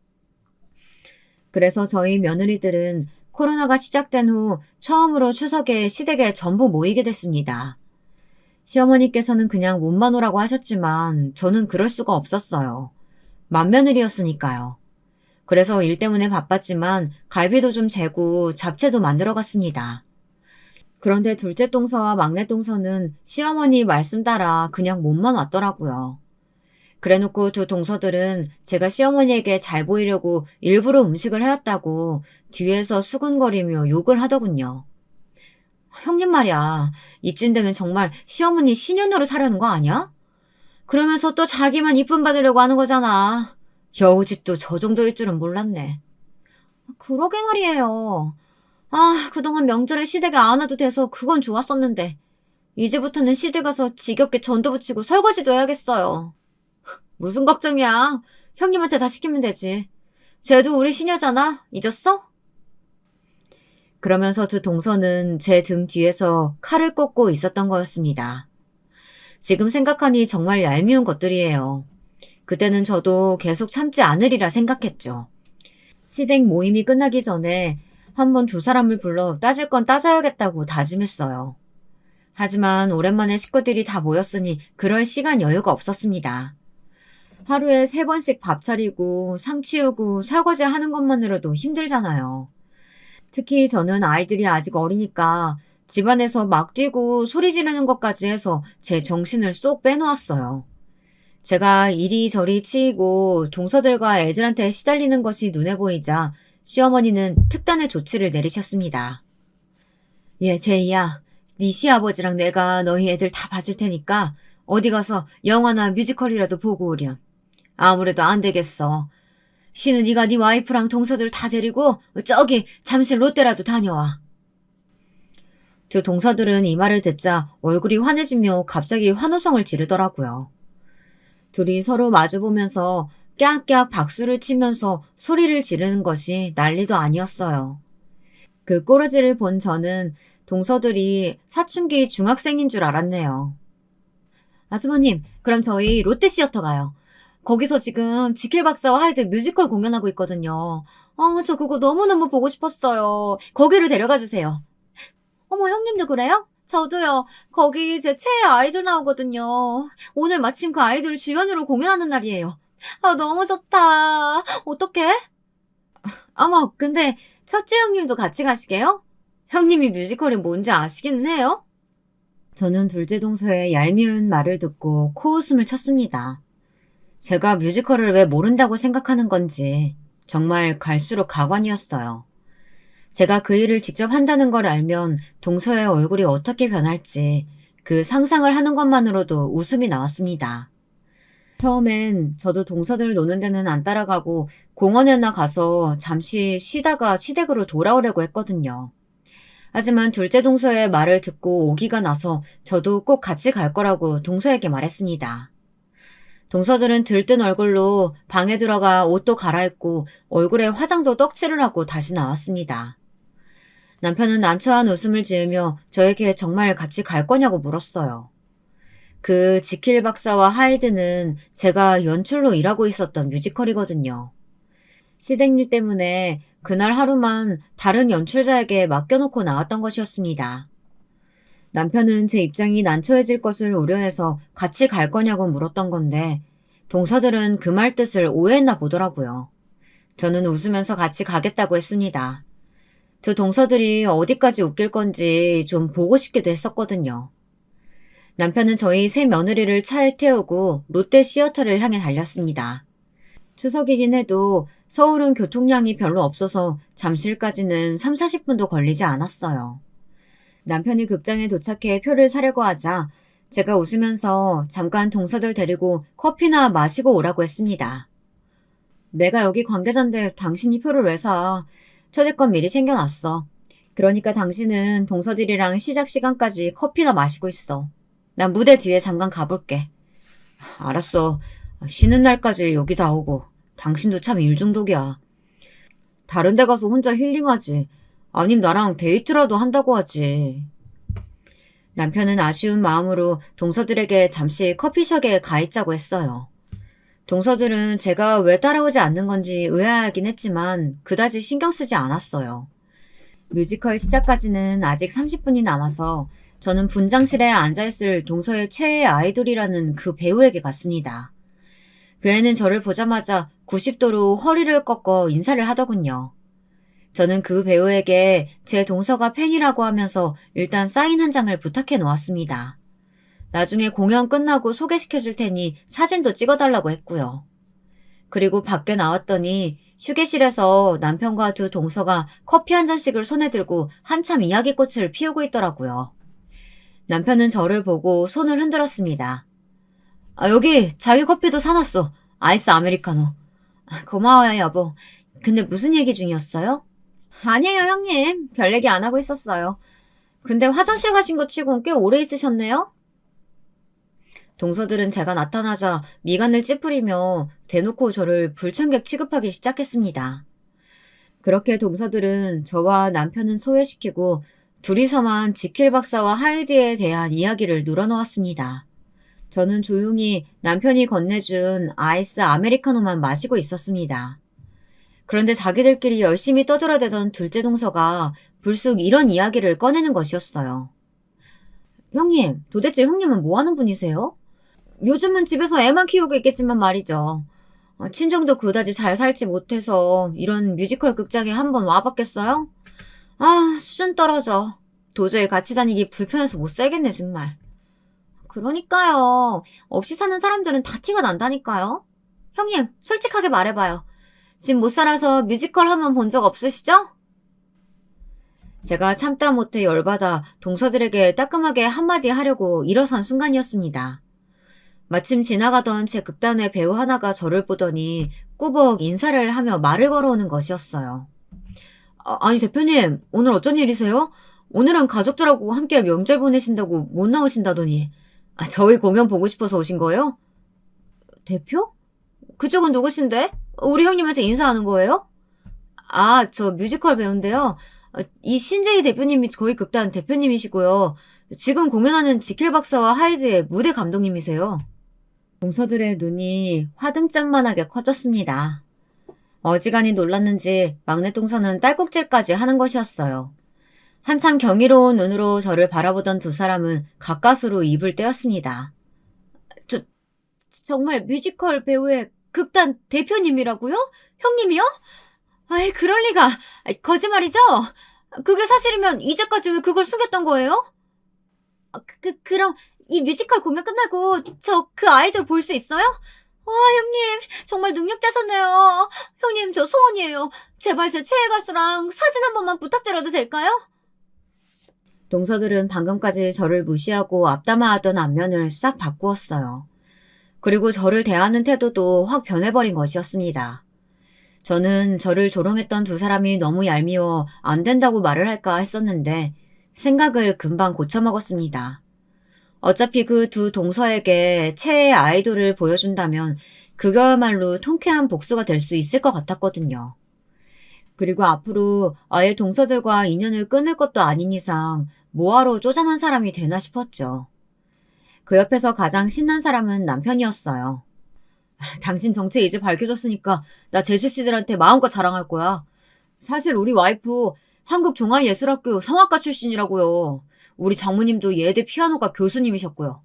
그래서 저희 며느리들은 코로나가 시작된 후 처음으로 추석에 시댁에 전부 모이게 됐습니다. 시어머니께서는 그냥 몸만 오라고 하셨지만 저는 그럴 수가 없었어요. 맏며느리였으니까요. 그래서 일 때문에 바빴지만 갈비도 좀 재고 잡채도 만들어 갔습니다. 그런데 둘째 동서와 막내 동서는 시어머니 말씀 따라 그냥 몸만 왔더라고요. 그래놓고 두 동서들은 제가 시어머니에게 잘 보이려고 일부러 음식을 해왔다고 뒤에서 수군거리며 욕을 하더군요. 형님 말이야, 이쯤 되면 정말 시어머니 신현으로 타려는 거 아니야? 그러면서 또 자기만 이쁨 받으려고 하는 거잖아. 여우짓도 저 정도일 줄은 몰랐네. 그러게 말이에요. 그동안 명절에 시댁에 안 와도 돼서 그건 좋았었는데 이제부터는 시댁 가서 지겹게 전도 붙이고 설거지도 해야겠어요. 무슨 걱정이야. 형님한테 다 시키면 되지. 쟤도 우리 시녀잖아. 잊었어? 그러면서 두 동서는 제 등 뒤에서 칼을 꽂고 있었던 거였습니다. 지금 생각하니 정말 얄미운 것들이에요. 그때는 저도 계속 참지 않으리라 생각했죠. 시댁 모임이 끝나기 전에 한번 두 사람을 불러 따질 건 따져야겠다고 다짐했어요. 하지만 오랜만에 식구들이 다 모였으니 그럴 시간 여유가 없었습니다. 하루에 3번씩 밥 차리고 상 치우고 설거지 하는 것만으로도 힘들잖아요. 특히 저는 아이들이 아직 어리니까 집안에서 막 뛰고 소리 지르는 것까지 해서 제 정신을 쏙 빼놓았어요. 제가 이리저리 치이고 동서들과 애들한테 시달리는 것이 눈에 보이자 시어머니는 특단의 조치를 내리셨습니다. 제이야, 네 시아버지랑 내가 너희 애들 다 봐줄 테니까 어디 가서 영화나 뮤지컬이라도 보고 오렴. 아무래도 안 되겠어. 시는 네가 네 와이프랑 동서들 다 데리고 저기 잠시 롯데라도 다녀와. 두 동서들은 이 말을 듣자 얼굴이 환해지며 갑자기 환호성을 지르더라고요. 둘이 서로 마주보면서 깨악깨악 박수를 치면서 소리를 지르는 것이 난리도 아니었어요. 그 꼬르지를 본 저는 동서들이 사춘기 중학생인 줄 알았네요. 아주머님, 그럼 저희 롯데시어터 가요. 거기서 지금 지킬 박사와 하이드 뮤지컬 공연하고 있거든요. 저 그거 너무너무 보고 싶었어요. 거기를 데려가 주세요. 어머, 형님도 그래요? 저도요. 거기 제 최애 아이돌 나오거든요. 오늘 마침 그 아이돌 주연으로 공연하는 날이에요. 너무 좋다. 어떡해? 어머, 근데 첫째 형님도 같이 가시게요? 형님이 뮤지컬이 뭔지 아시기는 해요? 저는 둘째 동서의 얄미운 말을 듣고 코웃음을 쳤습니다. 제가 뮤지컬을 왜 모른다고 생각하는 건지 정말 갈수록 가관이었어요. 제가 그 일을 직접 한다는 걸 알면 동서의 얼굴이 어떻게 변할지 그 상상을 하는 것만으로도 웃음이 나왔습니다. 처음엔 저도 동서들 노는 데는 안 따라가고 공원에나 가서 잠시 쉬다가 시댁으로 돌아오려고 했거든요. 하지만 둘째 동서의 말을 듣고 오기가 나서 저도 꼭 같이 갈 거라고 동서에게 말했습니다. 동서들은 들뜬 얼굴로 방에 들어가 옷도 갈아입고 얼굴에 화장도 떡칠을 하고 다시 나왔습니다. 남편은 난처한 웃음을 지으며 저에게 정말 같이 갈 거냐고 물었어요. 그 지킬 박사와 하이드는 제가 연출로 일하고 있었던 뮤지컬이거든요. 시댁일 때문에 그날 하루만 다른 연출자에게 맡겨놓고 나왔던 것이었습니다. 남편은 제 입장이 난처해질 것을 우려해서 같이 갈 거냐고 물었던 건데 동서들은 그 말 뜻을 오해했나 보더라고요. 저는 웃으면서 같이 가겠다고 했습니다. 두 동서들이 어디까지 웃길 건지 좀 보고 싶기도 했었거든요. 남편은 저희 세 며느리를 차에 태우고 롯데 시어터를 향해 달렸습니다. 추석이긴 해도 서울은 교통량이 별로 없어서 잠실까지는 3, 40분도 걸리지 않았어요. 남편이 극장에 도착해 표를 사려고 하자 제가 웃으면서 잠깐 동서들 데리고 커피나 마시고 오라고 했습니다. 내가 여기 관계자인데 당신이 표를 왜 사? 초대권 미리 챙겨놨어. 그러니까 당신은 동서들이랑 시작 시간까지 커피나 마시고 있어. 난 무대 뒤에 잠깐 가볼게. 알았어. 쉬는 날까지 여기 다 오고. 당신도 참 일중독이야. 다른 데 가서 혼자 힐링하지. 아님 나랑 데이트라도 한다고 하지. 남편은 아쉬운 마음으로 동서들에게 잠시 커피숍에 가 있자고 했어요. 동서들은 제가 왜 따라오지 않는 건지 의아하긴 했지만 그다지 신경 쓰지 않았어요. 뮤지컬 시작까지는 아직 30분이 남아서 저는 분장실에 앉아있을 동서의 최애 아이돌이라는 그 배우에게 갔습니다. 그 애는 저를 보자마자 90도로 허리를 꺾어 인사를 하더군요. 저는 그 배우에게 제 동서가 팬이라고 하면서 일단 사인 한 장을 부탁해 놓았습니다. 나중에 공연 끝나고 소개시켜 줄 테니 사진도 찍어달라고 했고요. 그리고 밖에 나왔더니 휴게실에서 남편과 두 동서가 커피 한 잔씩을 손에 들고 한참 이야기꽃을 피우고 있더라고요. 남편은 저를 보고 손을 흔들었습니다. 여기 자기 커피도 사놨어. 아이스 아메리카노. 고마워요, 여보. 근데 무슨 얘기 중이었어요? 아니에요, 형님. 별 얘기 안 하고 있었어요. 근데 화장실 가신 거 치곤 꽤 오래 있으셨네요? 동서들은 제가 나타나자 미간을 찌푸리며 대놓고 저를 불청객 취급하기 시작했습니다. 그렇게 동서들은 저와 남편은 소외시키고 둘이서만 지킬 박사와 하이드에 대한 이야기를 늘어놓았습니다. 저는 조용히 남편이 건네준 아이스 아메리카노만 마시고 있었습니다. 그런데 자기들끼리 열심히 떠들어대던 둘째 동서가 불쑥 이런 이야기를 꺼내는 것이었어요. 형님, 도대체 형님은 뭐 하는 분이세요? 요즘은 집에서 애만 키우고 있겠지만 말이죠. 친정도 그다지 잘 살지 못해서 이런 뮤지컬 극장에 한번 와봤겠어요? 수준 떨어져. 도저히 같이 다니기 불편해서 못 살겠네, 정말. 그러니까요. 없이 사는 사람들은 다 티가 난다니까요. 형님, 솔직하게 말해봐요. 집 못 살아서 뮤지컬 한번 본 적 없으시죠? 제가 참다 못해 열받아 동서들에게 따끔하게 한마디 하려고 일어선 순간이었습니다. 마침 지나가던 제 극단의 배우 하나가 저를 보더니 꾸벅 인사를 하며 말을 걸어오는 것이었어요. 아니 대표님, 오늘 어쩐 일이세요? 오늘은 가족들하고 함께 명절 보내신다고 못 나오신다더니. 저희 공연 보고 싶어서 오신 거예요? 대표? 그쪽은 누구신데? 우리 형님한테 인사하는 거예요? 저 뮤지컬 배우인데요. 이 신재희 대표님이 저희 극단 대표님이시고요. 지금 공연하는 지킬 박사와 하이드의 무대 감독님이세요. 동서들의 눈이 화등잔만하게 커졌습니다. 어지간히 놀랐는지 막내 동서는 딸꾹질까지 하는 것이었어요. 한참 경이로운 눈으로 저를 바라보던 두 사람은 가까스로 입을 떼었습니다. 저, 정말 뮤지컬 배우의 극단 대표님이라고요? 형님이요? 아이, 그럴 리가. 거짓말이죠? 그게 사실이면 이제까지 왜 그걸 숨겼던 거예요? 그럼 이 뮤지컬 공연 끝나고 저 그 아이돌 볼 수 있어요? 와, 형님, 정말 능력자셨네요. 형님, 저 소원이에요. 제발 제 최애 가수랑 사진 한 번만 부탁드려도 될까요? 동서들은 방금까지 저를 무시하고 앞담화하던 안면을 싹 바꾸었어요. 그리고 저를 대하는 태도도 확 변해버린 것이었습니다. 저는 저를 조롱했던 두 사람이 너무 얄미워 안 된다고 말을 할까 했었는데 생각을 금방 고쳐먹었습니다. 어차피 그 두 동서에게 최애 아이돌을 보여준다면 그거야말로 통쾌한 복수가 될 수 있을 것 같았거든요. 그리고 앞으로 아예 동서들과 인연을 끊을 것도 아닌 이상 뭐하러 쪼잔한 사람이 되나 싶었죠. 그 옆에서 가장 신난 사람은 남편이었어요. 당신 정체 이제 밝혀졌으니까 나 재수 씨들한테 마음껏 자랑할 거야. 사실 우리 와이프 한국종합예술학교 성악가 출신이라고요. 우리 장모님도 예대 피아노가 교수님이셨고요.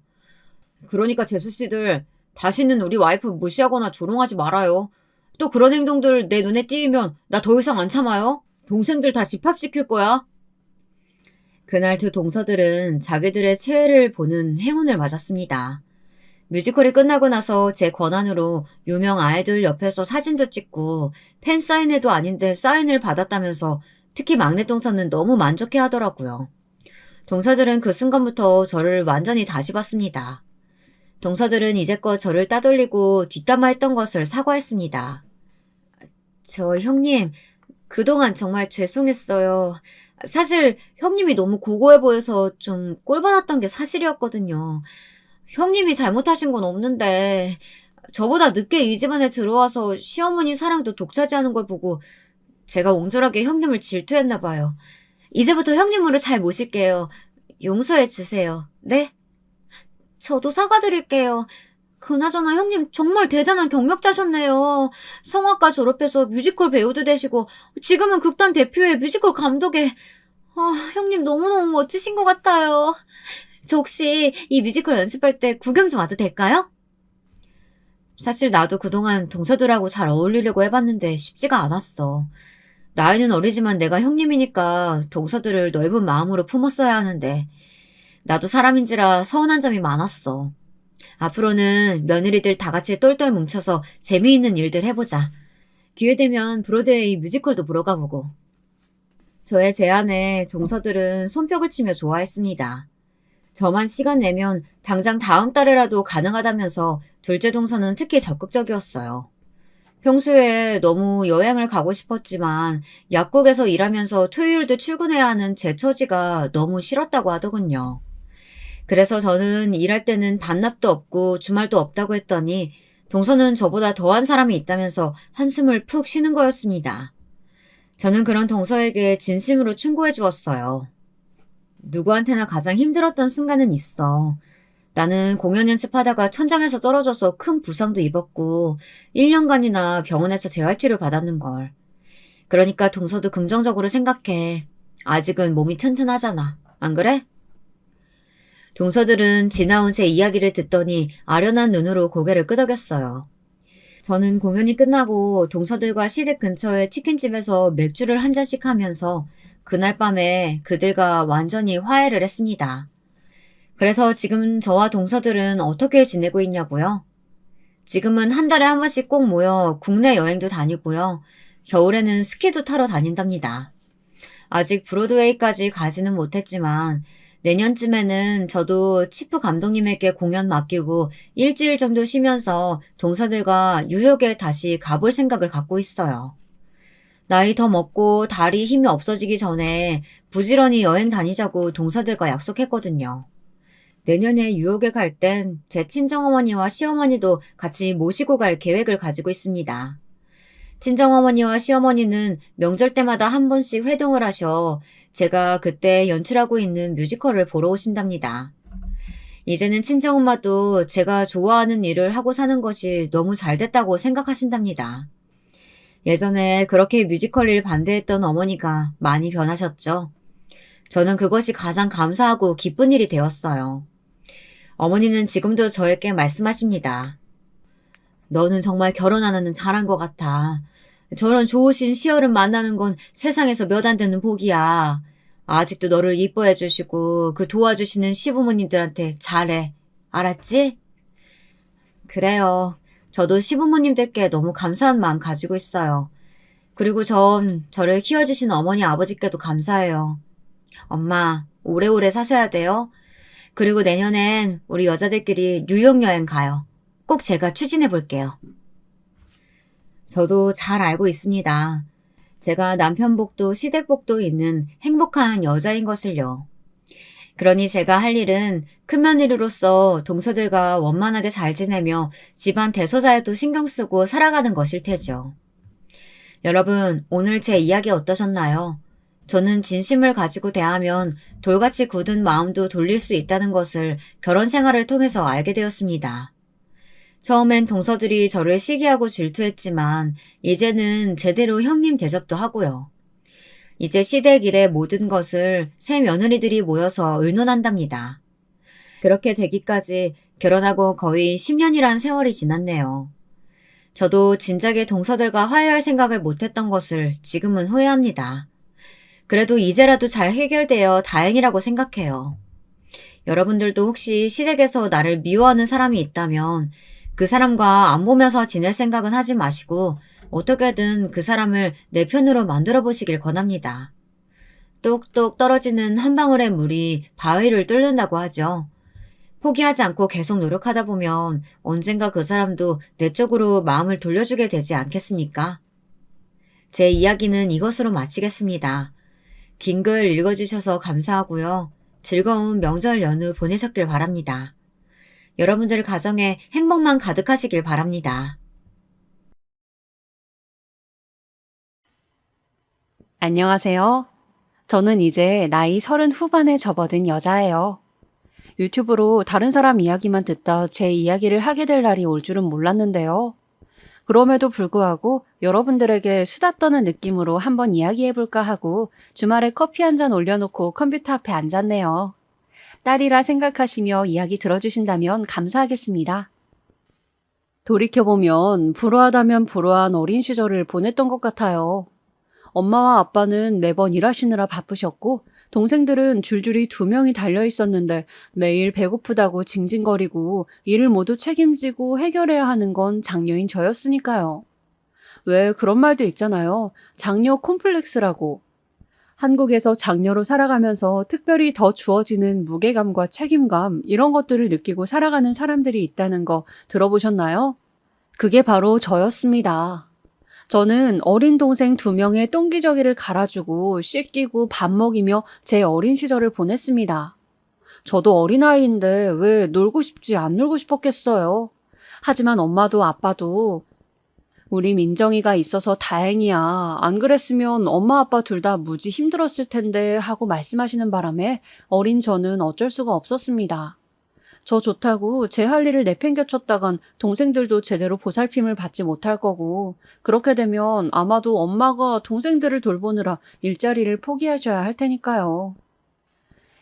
그러니까 재수 씨들 다시는 우리 와이프 무시하거나 조롱하지 말아요. 또 그런 행동들 내 눈에 띄면 나 더 이상 안 참아요. 동생들 다 집합시킬 거야. 그날 두 동서들은 자기들의 최애를 보는 행운을 맞았습니다. 뮤지컬이 끝나고 나서 제 권한으로 유명 아이돌 옆에서 사진도 찍고 팬 사인회도 아닌데 사인을 받았다면서 특히 막내 동서는 너무 만족해 하더라고요. 동서들은 그 순간부터 저를 완전히 다시 봤습니다. 동서들은 이제껏 저를 따돌리고 뒷담화했던 것을 사과했습니다. 저 형님, 그동안 정말 죄송했어요. 사실 형님이 너무 고고해 보여서 좀 꼴받았던 게 사실이었거든요. 형님이 잘못하신 건 없는데 저보다 늦게 이 집안에 들어와서 시어머니 사랑도 독차지하는 걸 보고 제가 옹졸하게 형님을 질투했나 봐요. 이제부터 형님으로 잘 모실게요. 용서해 주세요. 네? 저도 사과드릴게요. 그나저나 형님 정말 대단한 경력자셨네요. 성악과 졸업해서 뮤지컬 배우도 되시고 지금은 극단 대표의 뮤지컬 감독에 형님 너무너무 멋지신 것 같아요. 저 혹시 이 뮤지컬 연습할 때 구경 좀 와도 될까요? 사실 나도 그동안 동서들하고 잘 어울리려고 해봤는데 쉽지가 않았어. 나이는 어리지만 내가 형님이니까 동서들을 넓은 마음으로 품었어야 하는데 나도 사람인지라 서운한 점이 많았어. 앞으로는 며느리들 다 같이 똘똘 뭉쳐서 재미있는 일들 해보자. 기회되면 브로드웨이 뮤지컬도 보러 가보고. 저의 제안에 동서들은 손뼉을 치며 좋아했습니다. 저만 시간 내면 당장 다음 달에라도 가능하다면서 둘째 동서는 특히 적극적이었어요. 평소에 너무 여행을 가고 싶었지만 약국에서 일하면서 토요일도 출근해야 하는 제 처지가 너무 싫었다고 하더군요. 그래서 저는 일할 때는 반납도 없고 주말도 없다고 했더니 동서는 저보다 더한 사람이 있다면서 한숨을 푹 쉬는 거였습니다. 저는 그런 동서에게 진심으로 충고해 주었어요. 누구한테나 가장 힘들었던 순간은 있어. 나는 공연 연습하다가 천장에서 떨어져서 큰 부상도 입었고 1년간이나 병원에서 재활치료 받았는걸. 그러니까 동서도 긍정적으로 생각해. 아직은 몸이 튼튼하잖아. 안 그래? 동서들은 지나온 제 이야기를 듣더니 아련한 눈으로 고개를 끄덕였어요. 저는 공연이 끝나고 동서들과 시댁 근처의 치킨집에서 맥주를 한 잔씩 하면서 그날 밤에 그들과 완전히 화해를 했습니다. 그래서 지금 저와 동서들은 어떻게 지내고 있냐고요? 지금은 한 달에 한 번씩 꼭 모여 국내 여행도 다니고요. 겨울에는 스키도 타러 다닌답니다. 아직 브로드웨이까지 가지는 못했지만 내년쯤에는 저도 치프 감독님에게 공연 맡기고 일주일 정도 쉬면서 동서들과 뉴욕에 다시 가볼 생각을 갖고 있어요. 나이 더 먹고 다리 힘이 없어지기 전에 부지런히 여행 다니자고 동서들과 약속했거든요. 내년에 뉴욕에 갈 땐 제 친정어머니와 시어머니도 같이 모시고 갈 계획을 가지고 있습니다. 친정어머니와 시어머니는 명절 때마다 한 번씩 회동을 하셔 제가 그때 연출하고 있는 뮤지컬을 보러 오신답니다. 이제는 친정엄마도 제가 좋아하는 일을 하고 사는 것이 너무 잘 됐다고 생각하신답니다. 예전에 그렇게 뮤지컬 일 반대했던 어머니가 많이 변하셨죠. 저는 그것이 가장 감사하고 기쁜 일이 되었어요. 어머니는 지금도 저에게 말씀하십니다. 너는 정말 결혼 안 하는 잘한 것 같아. 저런 좋으신 시어른 만나는 건 세상에서 몇 안 되는 복이야. 아직도 너를 이뻐해 주시고 그 도와주시는 시부모님들한테 잘해. 알았지? 그래요. 저도 시부모님들께 너무 감사한 마음 가지고 있어요. 그리고 전 저를 키워주신 어머니 아버지께도 감사해요. 엄마, 오래오래 사셔야 돼요. 그리고 내년엔 우리 여자들끼리 뉴욕 여행 가요. 꼭 제가 추진해 볼게요. 저도 잘 알고 있습니다. 제가 남편복도 시댁복도 있는 행복한 여자인 것을요. 그러니 제가 할 일은 큰며느리로서 동서들과 원만하게 잘 지내며 집안 대소자에도 신경 쓰고 살아가는 것일 테죠. 여러분, 오늘 제 이야기 어떠셨나요? 저는 진심을 가지고 대하면 돌같이 굳은 마음도 돌릴 수 있다는 것을 결혼 생활을 통해서 알게 되었습니다. 처음엔 동서들이 저를 시기하고 질투했지만 이제는 제대로 형님 대접도 하고요. 이제 시댁 일의 모든 것을 새 며느리들이 모여서 의논한답니다. 그렇게 되기까지 결혼하고 거의 10년이란 세월이 지났네요. 저도 진작에 동서들과 화해할 생각을 못했던 것을 지금은 후회합니다. 그래도 이제라도 잘 해결되어 다행이라고 생각해요. 여러분들도 혹시 시댁에서 나를 미워하는 사람이 있다면 그 사람과 안 보면서 지낼 생각은 하지 마시고 어떻게든 그 사람을 내 편으로 만들어 보시길 권합니다. 똑똑 떨어지는 한 방울의 물이 바위를 뚫는다고 하죠. 포기하지 않고 계속 노력하다 보면 언젠가 그 사람도 내 쪽으로 마음을 돌려주게 되지 않겠습니까? 제 이야기는 이것으로 마치겠습니다. 긴 글 읽어주셔서 감사하고요. 즐거운 명절 연휴 보내셨길 바랍니다. 여러분들 가정에 행복만 가득하시길 바랍니다. 안녕하세요. 저는 이제 나이 30 후반에 접어든 여자예요. 유튜브로 다른 사람 이야기만 듣다 제 이야기를 하게 될 날이 올 줄은 몰랐는데요. 그럼에도 불구하고 여러분들에게 수다 떠는 느낌으로 한번 이야기해볼까 하고 주말에 커피 한 잔 올려놓고 컴퓨터 앞에 앉았네요. 딸이라 생각하시며 이야기 들어주신다면 감사하겠습니다. 돌이켜보면 불우하다면 불우한 어린 시절을 보냈던 것 같아요. 엄마와 아빠는 매번 일하시느라 바쁘셨고 동생들은 줄줄이 2명이 달려 있었는데 매일 배고프다고 징징거리고 일을 모두 책임지고 해결해야 하는 건 장녀인 저였으니까요. 왜 그런 말도 있잖아요. 장녀 콤플렉스라고. 한국에서 장녀로 살아가면서 특별히 더 주어지는 무게감과 책임감 이런 것들을 느끼고 살아가는 사람들이 있다는 거 들어보셨나요? 그게 바로 저였습니다. 저는 어린 동생 2명의 똥기저귀를 갈아주고 씻기고 밥 먹이며 제 어린 시절을 보냈습니다. 저도 어린아이인데 왜 놀고 싶지 안 놀고 싶었겠어요. 하지만 엄마도 아빠도 우리 민정이가 있어서 다행이야. 안 그랬으면 엄마 아빠 둘 다 무지 힘들었을 텐데 하고 말씀하시는 바람에 어린 저는 어쩔 수가 없었습니다. 저 좋다고 제 할 일을 내팽개쳤다간 동생들도 제대로 보살핌을 받지 못할 거고 그렇게 되면 아마도 엄마가 동생들을 돌보느라 일자리를 포기하셔야 할 테니까요.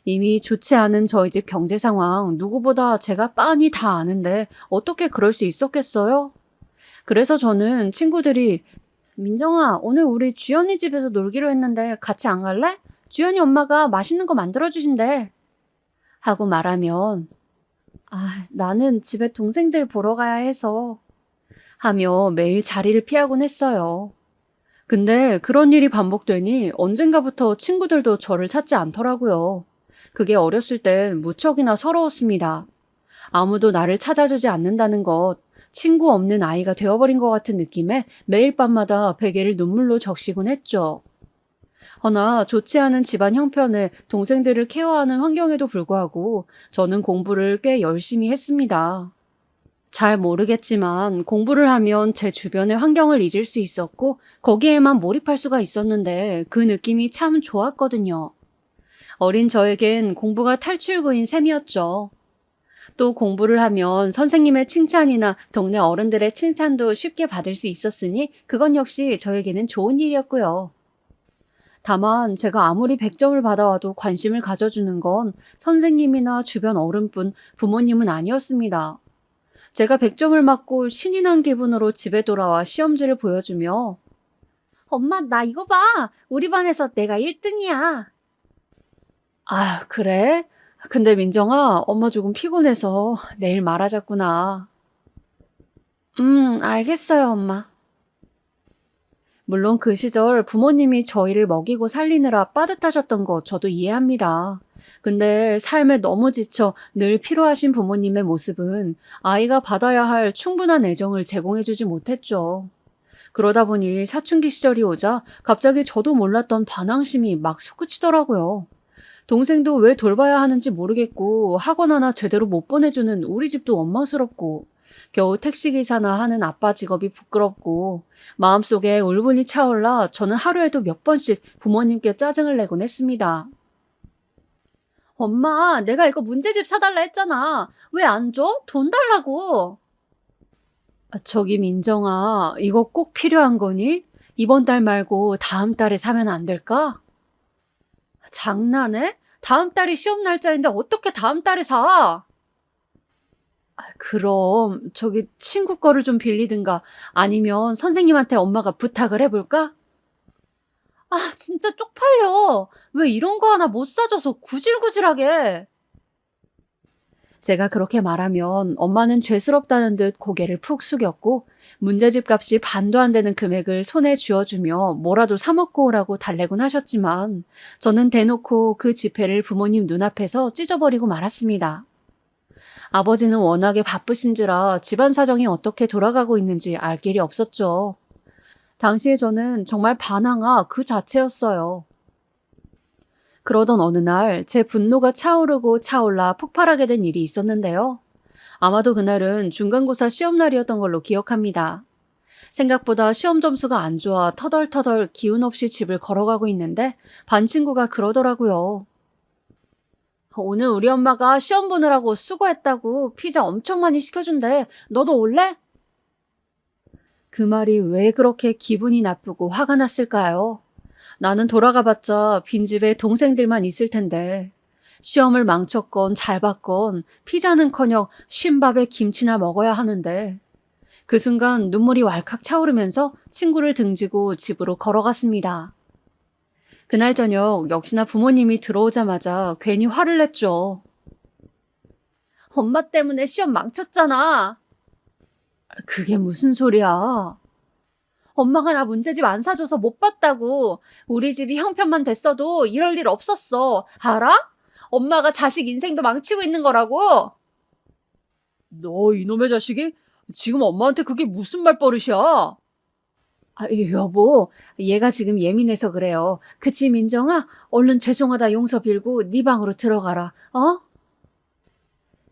이미 좋지 않은 저희 집 경제 상황 누구보다 제가 빤히 다 아는데 어떻게 그럴 수 있었겠어요? 그래서 저는 친구들이 민정아, 오늘 우리 주연이 집에서 놀기로 했는데 같이 안 갈래? 주연이 엄마가 맛있는 거 만들어주신대. 하고 말하면 나는 집에 동생들 보러 가야 해서 하며 매일 자리를 피하곤 했어요. 근데 그런 일이 반복되니 언젠가부터 친구들도 저를 찾지 않더라고요. 그게 어렸을 땐 무척이나 서러웠습니다. 아무도 나를 찾아주지 않는다는 것, 친구 없는 아이가 되어버린 것 같은 느낌에 매일 밤마다 베개를 눈물로 적시곤 했죠. 허나 좋지 않은 집안 형편에 동생들을 케어하는 환경에도 불구하고 저는 공부를 꽤 열심히 했습니다. 잘 모르겠지만 공부를 하면 제 주변의 환경을 잊을 수 있었고 거기에만 몰입할 수가 있었는데 그 느낌이 참 좋았거든요. 어린 저에겐 공부가 탈출구인 셈이었죠. 또 공부를 하면 선생님의 칭찬이나 동네 어른들의 칭찬도 쉽게 받을 수 있었으니 그건 역시 저에게는 좋은 일이었고요. 다만 제가 아무리 100점을 받아와도 관심을 가져주는 건 선생님이나 주변 어른뿐 부모님은 아니었습니다. 제가 100점을 맞고 신이 난 기분으로 집에 돌아와 시험지를 보여주며 엄마, 나 이거 봐. 우리 반에서 내가 1등이야. 아, 그래? 근데 민정아, 엄마 조금 피곤해서 내일 말하자꾸나. 알겠어요, 엄마. 물론 그 시절 부모님이 저희를 먹이고 살리느라 빠듯하셨던 거 저도 이해합니다. 근데 삶에 너무 지쳐 늘 피로하신 부모님의 모습은 아이가 받아야 할 충분한 애정을 제공해주지 못했죠. 그러다 보니 사춘기 시절이 오자 갑자기 저도 몰랐던 반항심이 막 솟구치더라고요. 동생도 왜 돌봐야 하는지 모르겠고 학원 하나 제대로 못 보내주는 우리 집도 원망스럽고 겨우 택시기사나 하는 아빠 직업이 부끄럽고 마음속에 울분이 차올라 저는 하루에도 몇 번씩 부모님께 짜증을 내곤 했습니다. 엄마, 내가 이거 문제집 사달라 했잖아. 왜 안 줘? 돈 달라고. 저기 민정아, 이거 꼭 필요한 거니? 이번 달 말고 다음 달에 사면 안 될까? 장난해? 다음 달이 시험 날짜인데 어떻게 다음 달에 사? 그럼 저기 친구 거를 좀 빌리든가 아니면 선생님한테 엄마가 부탁을 해볼까? 아, 진짜 쪽팔려. 왜 이런 거 하나 못 사줘서 구질구질하게. 제가 그렇게 말하면 엄마는 죄스럽다는 듯 고개를 푹 숙였고 문제집 값이 반도 안 되는 금액을 손에 쥐어주며 뭐라도 사 먹고 오라고 달래곤 하셨지만 저는 대놓고 그 지폐를 부모님 눈앞에서 찢어버리고 말았습니다. 아버지는 워낙에 바쁘신지라 집안 사정이 어떻게 돌아가고 있는지 알 길이 없었죠. 당시에 저는 정말 반항아 그 자체였어요. 그러던 어느 날 제 분노가 차오르고 차올라 폭발하게 된 일이 있었는데요. 아마도 그날은 중간고사 시험날이었던 걸로 기억합니다. 생각보다 시험 점수가 안 좋아 터덜터덜 기운 없이 집을 걸어가고 있는데 반 친구가 그러더라고요. 오늘 우리 엄마가 시험 보느라고 수고했다고 피자 엄청 많이 시켜준대. 너도 올래? 그 말이 왜 그렇게 기분이 나쁘고 화가 났을까요? 나는 돌아가봤자 빈집에 동생들만 있을 텐데 시험을 망쳤건 잘 봤건 피자는커녕 쉰밥에 김치나 먹어야 하는데 그 순간 눈물이 왈칵 차오르면서 친구를 등지고 집으로 걸어갔습니다. 그날 저녁 역시나 부모님이 들어오자마자 괜히 화를 냈죠. 엄마 때문에 시험 망쳤잖아. 그게 무슨 소리야? 엄마가 나 문제집 안 사줘서 못 봤다고. 우리 집이 형편만 됐어도 이럴 일 없었어. 알아? 엄마가 자식 인생도 망치고 있는 거라고. 너 이놈의 자식이? 지금 엄마한테 그게 무슨 말버릇이야? 여보, 얘가 지금 예민해서 그래요. 그치, 민정아? 얼른 죄송하다 용서 빌고 네 방으로 들어가라, 어?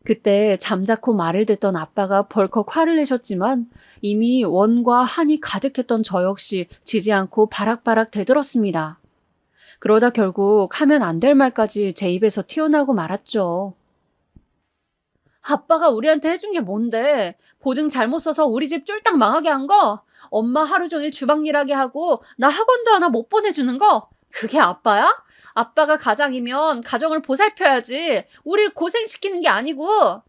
그때 잠자코 말을 듣던 아빠가 벌컥 화를 내셨지만 이미 원과 한이 가득했던 저 역시 지지 않고 바락바락 대들었습니다. 그러다 결국 하면 안 될 말까지 제 입에서 튀어나오고 말았죠. 아빠가 우리한테 해준 게 뭔데? 보증 잘못 써서 우리 집 쫄딱 망하게 한 거? 엄마 하루 종일 주방 일하게 하고 나 학원도 하나 못 보내주는 거? 그게 아빠야? 아빠가 가장이면 가정을 보살펴야지. 우릴 고생시키는 게 아니고.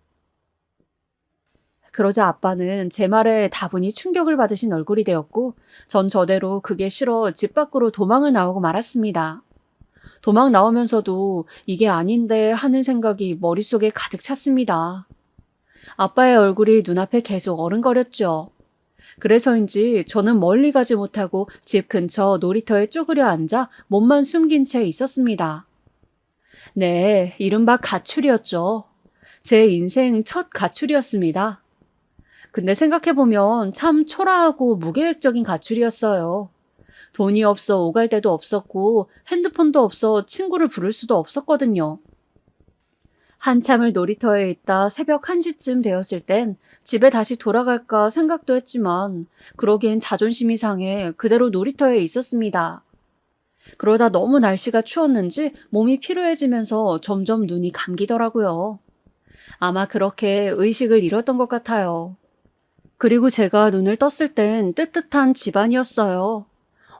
그러자 아빠는 제 말에 다분히 충격을 받으신 얼굴이 되었고 전 저대로 그게 싫어 집 밖으로 도망을 나오고 말았습니다. 도망 나오면서도 이게 아닌데 하는 생각이 머릿속에 가득 찼습니다. 아빠의 얼굴이 눈앞에 계속 어른거렸죠. 그래서인지 저는 멀리 가지 못하고 집 근처 놀이터에 쪼그려 앉아 몸만 숨긴 채 있었습니다. 네, 이른바 가출이었죠. 제 인생 첫 가출이었습니다. 근데 생각해보면 참 초라하고 무계획적인 가출이었어요. 돈이 없어 오갈 데도 없었고 핸드폰도 없어 친구를 부를 수도 없었거든요. 한참을 놀이터에 있다 새벽 1시쯤 되었을 땐 집에 다시 돌아갈까 생각도 했지만 그러기엔 자존심이 상해 그대로 놀이터에 있었습니다. 그러다 너무 날씨가 추웠는지 몸이 피로해지면서 점점 눈이 감기더라고요. 아마 그렇게 의식을 잃었던 것 같아요. 그리고 제가 눈을 떴을 땐 뜨뜻한 집안이었어요.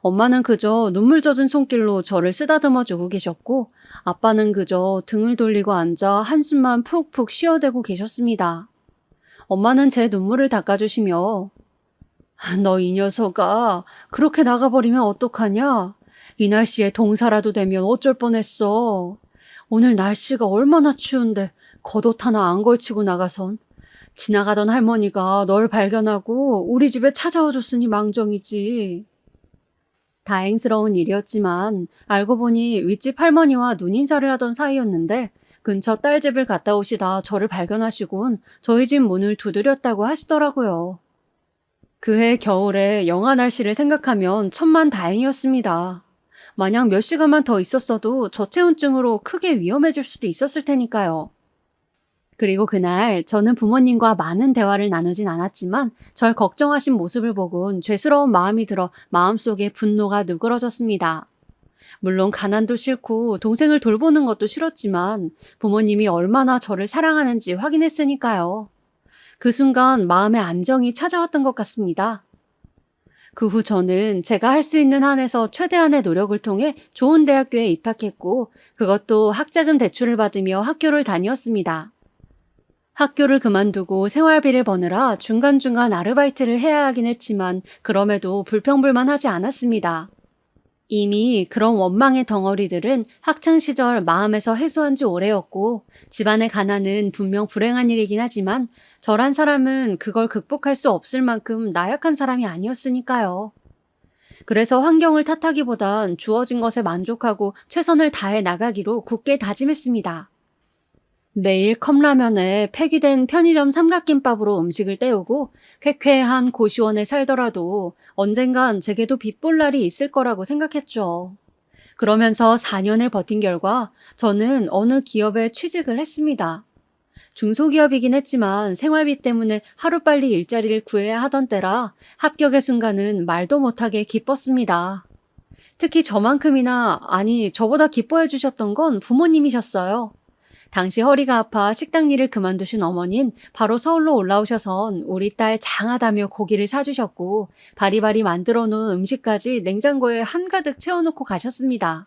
엄마는 그저 눈물 젖은 손길로 저를 쓰다듬어 주고 계셨고, 아빠는 그저 등을 돌리고 앉아 한숨만 푹푹 쉬어대고 계셨습니다. 엄마는 제 눈물을 닦아주시며, 너 이 녀석아, 그렇게 나가버리면 어떡하냐? 이 날씨에 동사라도 되면 어쩔 뻔했어. 오늘 날씨가 얼마나 추운데 겉옷 하나 안 걸치고 나가선. 지나가던 할머니가 널 발견하고 우리 집에 찾아와 줬으니 망정이지. 다행스러운 일이었지만 알고 보니 윗집 할머니와 눈인사를 하던 사이였는데 근처 딸 집을 갔다 오시다 저를 발견하시곤 저희 집 문을 두드렸다고 하시더라고요. 그해 겨울에 영하 날씨를 생각하면 천만다행이었습니다. 만약 몇 시간만 더 있었어도 저체온증으로 크게 위험해질 수도 있었을 테니까요. 그리고 그날 저는 부모님과 많은 대화를 나누진 않았지만 절 걱정하신 모습을 보곤 죄스러운 마음이 들어 마음속에 분노가 누그러졌습니다. 물론 가난도 싫고 동생을 돌보는 것도 싫었지만 부모님이 얼마나 저를 사랑하는지 확인했으니까요. 그 순간 마음의 안정이 찾아왔던 것 같습니다. 그 후 저는 제가 할 수 있는 한에서 최대한의 노력을 통해 좋은 대학교에 입학했고 그것도 학자금 대출을 받으며 학교를 다녔습니다. 학교를 그만두고 생활비를 버느라 중간중간 아르바이트를 해야 하긴 했지만 그럼에도 불평불만하지 않았습니다. 이미 그런 원망의 덩어리들은 학창시절 마음에서 해소한 지 오래였고 집안의 가난은 분명 불행한 일이긴 하지만 저란 사람은 그걸 극복할 수 없을 만큼 나약한 사람이 아니었으니까요. 그래서 환경을 탓하기보단 주어진 것에 만족하고 최선을 다해 나가기로 굳게 다짐했습니다. 매일 컵라면에 폐기된 편의점 삼각김밥으로 음식을 때우고 쾌쾌한 고시원에 살더라도 언젠간 제게도 빚볼 날이 있을 거라고 생각했죠. 그러면서 4년을 버틴 결과 저는 어느 기업에 취직을 했습니다. 중소기업이긴 했지만 생활비 때문에 하루빨리 일자리를 구해야 하던 때라 합격의 순간은 말도 못하게 기뻤습니다. 특히 저만큼이나, 아니 저보다 기뻐해 주셨던 건 부모님이셨어요. 당시 허리가 아파 식당 일을 그만두신 어머닌 바로 서울로 올라오셔선 우리 딸 장하다며 고기를 사주셨고 바리바리 만들어 놓은 음식까지 냉장고에 한가득 채워놓고 가셨습니다.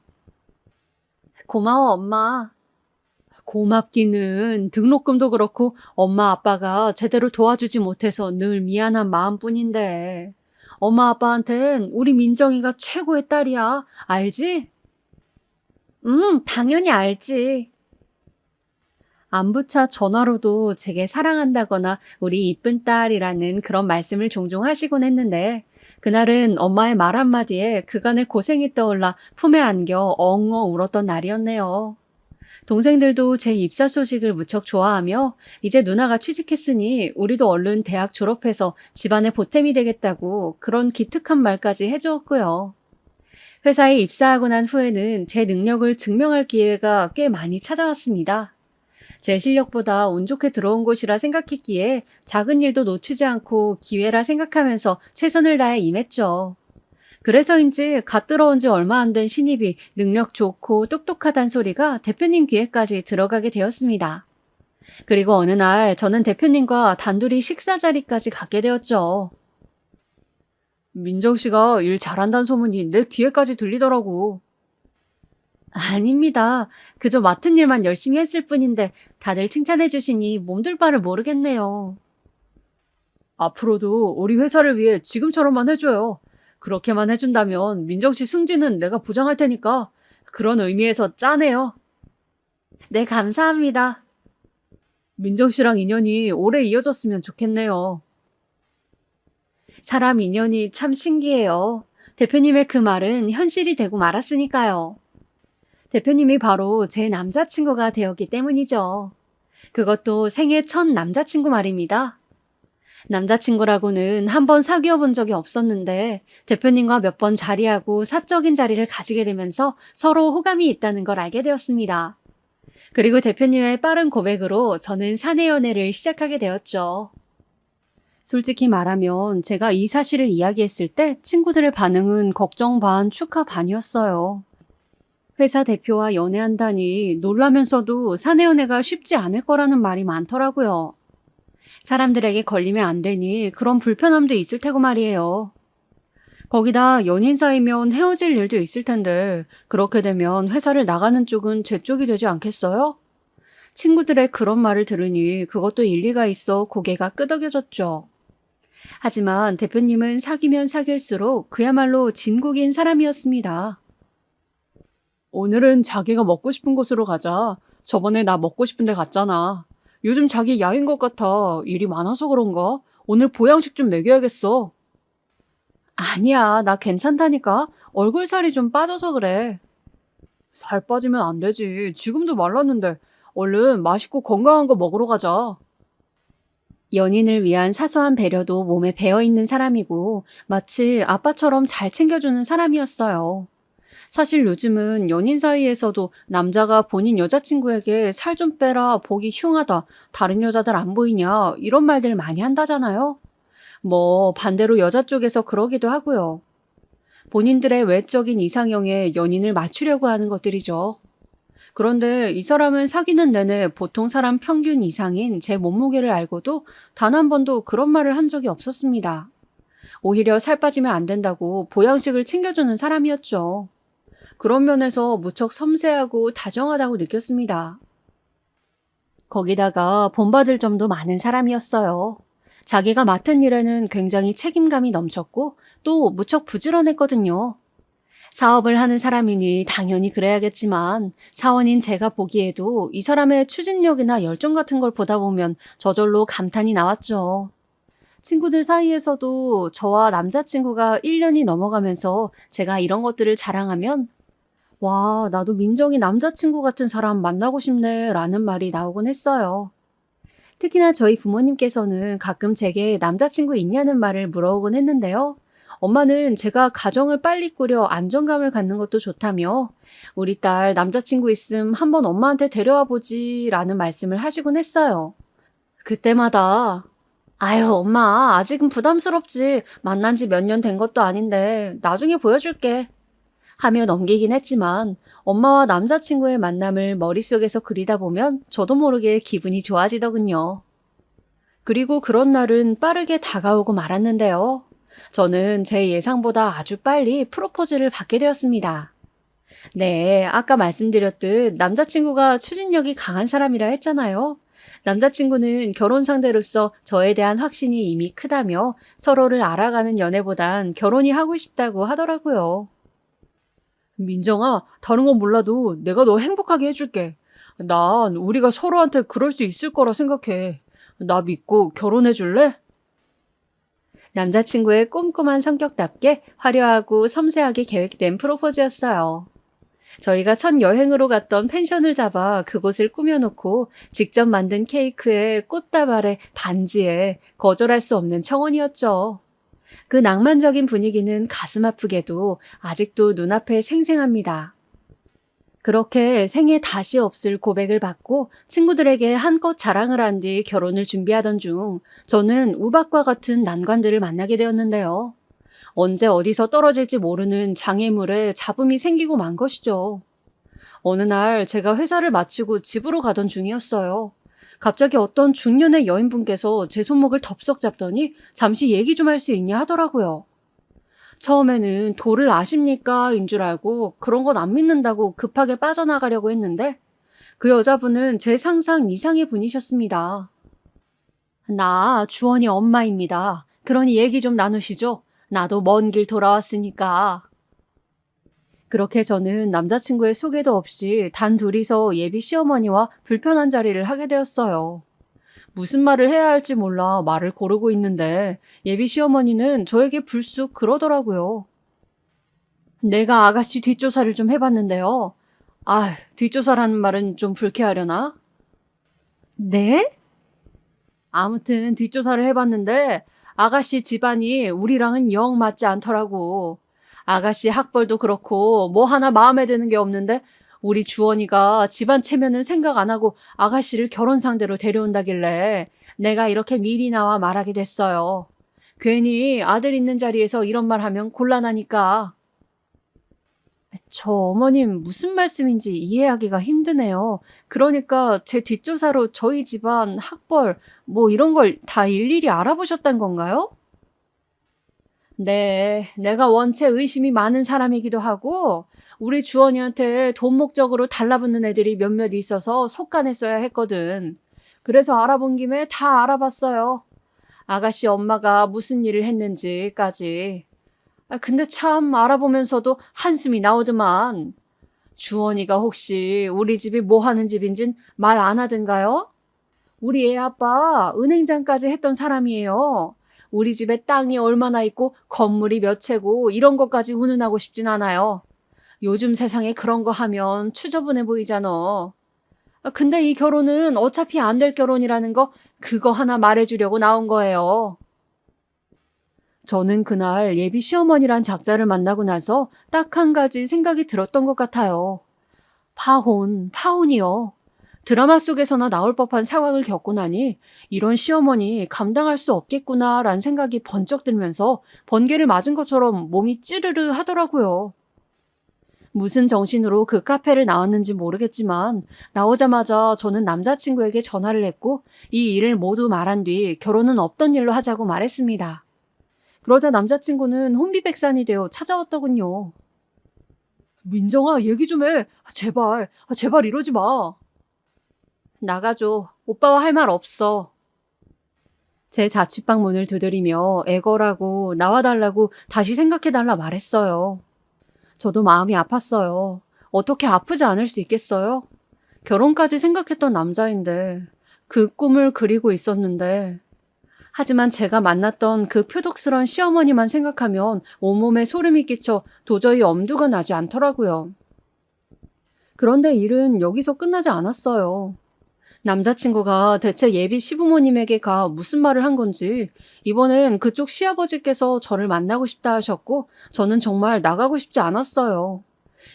고마워 엄마. 고맙기는 등록금도 그렇고 엄마 아빠가 제대로 도와주지 못해서 늘 미안한 마음뿐인데 엄마 아빠한텐 우리 민정이가 최고의 딸이야. 알지? 당연히 알지. 안부차 전화로도 제게 사랑한다거나 우리 이쁜 딸이라는 그런 말씀을 종종 하시곤 했는데 그날은 엄마의 말 한마디에 그간의 고생이 떠올라 품에 안겨 엉엉 울었던 날이었네요. 동생들도 제 입사 소식을 무척 좋아하며 이제 누나가 취직했으니 우리도 얼른 대학 졸업해서 집안의 보탬이 되겠다고 그런 기특한 말까지 해주었고요. 회사에 입사하고 난 후에는 제 능력을 증명할 기회가 꽤 많이 찾아왔습니다. 제 실력보다 운 좋게 들어온 곳이라 생각했기에 작은 일도 놓치지 않고 기회라 생각하면서 최선을 다해 임했죠. 그래서인지 갓 들어온 지 얼마 안 된 신입이 능력 좋고 똑똑하단 소리가 대표님 귀에까지 들어가게 되었습니다. 그리고 어느 날 저는 대표님과 단둘이 식사 자리까지 갖게 되었죠. 민정 씨가 일 잘한다는 소문이 내 귀에까지 들리더라고. 아닙니다. 그저 맡은 일만 열심히 했을 뿐인데 다들 칭찬해 주시니 몸둘 바를 모르겠네요. 앞으로도 우리 회사를 위해 지금처럼만 해줘요. 그렇게만 해준다면 민정 씨 승진은 내가 보장할 테니까 그런 의미에서 짜네요. 네, 감사합니다. 민정 씨랑 인연이 오래 이어졌으면 좋겠네요. 사람 인연이 참 신기해요. 대표님의 그 말은 현실이 되고 말았으니까요. 대표님이 바로 제 남자친구가 되었기 때문이죠. 그것도 생애 첫 남자친구 말입니다. 남자친구라고는 한 번 사귀어 본 적이 없었는데 대표님과 몇 번 자리하고 사적인 자리를 가지게 되면서 서로 호감이 있다는 걸 알게 되었습니다. 그리고 대표님의 빠른 고백으로 저는 사내 연애를 시작하게 되었죠. 솔직히 말하면 제가 이 사실을 이야기했을 때 친구들의 반응은 걱정 반 축하 반이었어요. 회사 대표와 연애한다니 놀라면서도 사내 연애가 쉽지 않을 거라는 말이 많더라고요. 사람들에게 걸리면 안 되니 그런 불편함도 있을 테고 말이에요. 거기다 연인 사이면 헤어질 일도 있을 텐데 그렇게 되면 회사를 나가는 쪽은 제 쪽이 되지 않겠어요? 친구들의 그런 말을 들으니 그것도 일리가 있어 고개가 끄덕여졌죠. 하지만 대표님은 사귀면 사귈수록 그야말로 진국인 사람이었습니다. 오늘은 자기가 먹고 싶은 곳으로 가자. 저번에 나 먹고 싶은 데 갔잖아. 요즘 자기 야인 것 같아. 일이 많아서 그런가? 오늘 보양식 좀 먹여야겠어. 아니야, 나 괜찮다니까. 얼굴 살이 좀 빠져서 그래. 살 빠지면 안 되지. 지금도 말랐는데. 얼른 맛있고 건강한 거 먹으러 가자. 연인을 위한 사소한 배려도 몸에 배어있는 사람이고 마치 아빠처럼 잘 챙겨주는 사람이었어요. 사실 요즘은 연인 사이에서도 남자가 본인 여자친구에게 살 좀 빼라, 보기 흉하다, 다른 여자들 안 보이냐 이런 말들 많이 한다잖아요. 뭐 반대로 여자 쪽에서 그러기도 하고요. 본인들의 외적인 이상형에 연인을 맞추려고 하는 것들이죠. 그런데 이 사람은 사귀는 내내 보통 사람 평균 이상인 제 몸무게를 알고도 단 한 번도 그런 말을 한 적이 없었습니다. 오히려 살 빠지면 안 된다고 보양식을 챙겨주는 사람이었죠. 그런 면에서 무척 섬세하고 다정하다고 느꼈습니다. 거기다가 본받을 점도 많은 사람이었어요. 자기가 맡은 일에는 굉장히 책임감이 넘쳤고 또 무척 부지런했거든요. 사업을 하는 사람이니 당연히 그래야겠지만 사원인 제가 보기에도 이 사람의 추진력이나 열정 같은 걸 보다 보면 저절로 감탄이 나왔죠. 친구들 사이에서도 저와 남자친구가 1년이 넘어가면서 제가 이런 것들을 자랑하면 와, 나도 민정이 남자친구 같은 사람 만나고 싶네 라는 말이 나오곤 했어요. 특히나 저희 부모님께서는 가끔 제게 남자친구 있냐는 말을 물어오곤 했는데요. 엄마는 제가 가정을 빨리 꾸려 안정감을 갖는 것도 좋다며 우리 딸 남자친구 있음 한번 엄마한테 데려와 보지 라는 말씀을 하시곤 했어요. 그때마다 아유 엄마 아직은 부담스럽지 만난 지 몇 년 된 것도 아닌데 나중에 보여줄게 하며 넘기긴 했지만 엄마와 남자친구의 만남을 머릿속에서 그리다 보면 저도 모르게 기분이 좋아지더군요. 그리고 그런 날은 빠르게 다가오고 말았는데요. 저는 제 예상보다 아주 빨리 프로포즈를 받게 되었습니다. 네, 아까 말씀드렸듯 남자친구가 추진력이 강한 사람이라 했잖아요. 남자친구는 결혼 상대로서 저에 대한 확신이 이미 크다며 서로를 알아가는 연애보단 결혼이 하고 싶다고 하더라고요. 민정아, 다른 건 몰라도 내가 너 행복하게 해줄게. 난 우리가 서로한테 그럴 수 있을 거라 생각해. 나 믿고 결혼해 줄래? 남자친구의 꼼꼼한 성격답게 화려하고 섬세하게 계획된 프로포즈였어요. 저희가 첫 여행으로 갔던 펜션을 잡아 그곳을 꾸며놓고 직접 만든 케이크에 꽃다발에 반지에 거절할 수 없는 청혼이었죠. 그 낭만적인 분위기는 가슴 아프게도 아직도 눈앞에 생생합니다. 그렇게 생애 다시 없을 고백을 받고 친구들에게 한껏 자랑을 한 뒤 결혼을 준비하던 중 저는 우박과 같은 난관들을 만나게 되었는데요. 언제 어디서 떨어질지 모르는 장애물에 잡음이 생기고 만 것이죠. 어느 날 제가 회사를 마치고 집으로 가던 중이었어요. 갑자기 어떤 중년의 여인분께서 제 손목을 덥석 잡더니 잠시 얘기 좀 할 수 있냐 하더라고요. 처음에는 도를 아십니까? 인 줄 알고 그런 건 안 믿는다고 급하게 빠져나가려고 했는데 그 여자분은 제 상상 이상의 분이셨습니다. 나 주원이 엄마입니다. 그러니 얘기 좀 나누시죠. 나도 먼 길 돌아왔으니까. 그렇게 저는 남자친구의 소개도 없이 단 둘이서 예비 시어머니와 불편한 자리를 하게 되었어요. 무슨 말을 해야 할지 몰라 말을 고르고 있는데 예비 시어머니는 저에게 불쑥 그러더라고요. 내가 아가씨 뒷조사를 좀 해봤는데요. 아, 뒷조사라는 말은 좀 불쾌하려나? 네? 아무튼 뒷조사를 해봤는데 아가씨 집안이 우리랑은 영 맞지 않더라고. 아가씨 학벌도 그렇고 뭐 하나 마음에 드는 게 없는데 우리 주원이가 집안 체면은 생각 안 하고 아가씨를 결혼 상대로 데려온다길래 내가 이렇게 미리 나와 말하게 됐어요. 괜히 아들 있는 자리에서 이런 말 하면 곤란하니까. 저 어머님 무슨 말씀인지 이해하기가 힘드네요. 그러니까 제 뒷조사로 저희 집안 학벌 뭐 이런 걸 다 일일이 알아보셨단 건가요? 네, 내가 원체 의심이 많은 사람이기도 하고 우리 주원이한테 돈 목적으로 달라붙는 애들이 몇몇 있어서 속간했어야 했거든. 그래서 알아본 김에 다 알아봤어요. 아가씨 엄마가 무슨 일을 했는지까지. 근데 참 알아보면서도 한숨이 나오더만. 주원이가 혹시 우리 집이 뭐 하는 집인진 말 안 하던가요? 우리 애 아빠 은행장까지 했던 사람이에요. 우리 집에 땅이 얼마나 있고 건물이 몇 채고 이런 것까지 운운하고 싶진 않아요. 요즘 세상에 그런 거 하면 추저분해 보이잖아. 근데 이 결혼은 어차피 안 될 결혼이라는 거 그거 하나 말해주려고 나온 거예요. 저는 그날 예비 시어머니란 작자를 만나고 나서 딱 한 가지 생각이 들었던 것 같아요. 파혼이요. 드라마 속에서나 나올 법한 상황을 겪고 나니 이런 시어머니 감당할 수 없겠구나라는 생각이 번쩍 들면서 번개를 맞은 것처럼 몸이 찌르르 하더라고요. 무슨 정신으로 그 카페를 나왔는지 모르겠지만 나오자마자 저는 남자친구에게 전화를 했고 이 일을 모두 말한 뒤 결혼은 없던 일로 하자고 말했습니다. 그러자 남자친구는 혼비백산이 되어 찾아왔더군요. 민정아, 얘기 좀 해. 제발 이러지 마. 나가줘. 오빠와 할 말 없어. 제 자취방 문을 두드리며 애걸하고 나와달라고 다시 생각해달라 말했어요. 저도 마음이 아팠어요. 어떻게 아프지 않을 수 있겠어요? 결혼까지 생각했던 남자인데 그 꿈을 그리고 있었는데 하지만 제가 만났던 그 표독스런 시어머니만 생각하면 온몸에 소름이 끼쳐 도저히 엄두가 나지 않더라고요. 그런데 일은 여기서 끝나지 않았어요. 남자친구가 대체 예비 시부모님에게 가 무슨 말을 한 건지 이번엔 그쪽 시아버지께서 저를 만나고 싶다 하셨고 저는 정말 나가고 싶지 않았어요.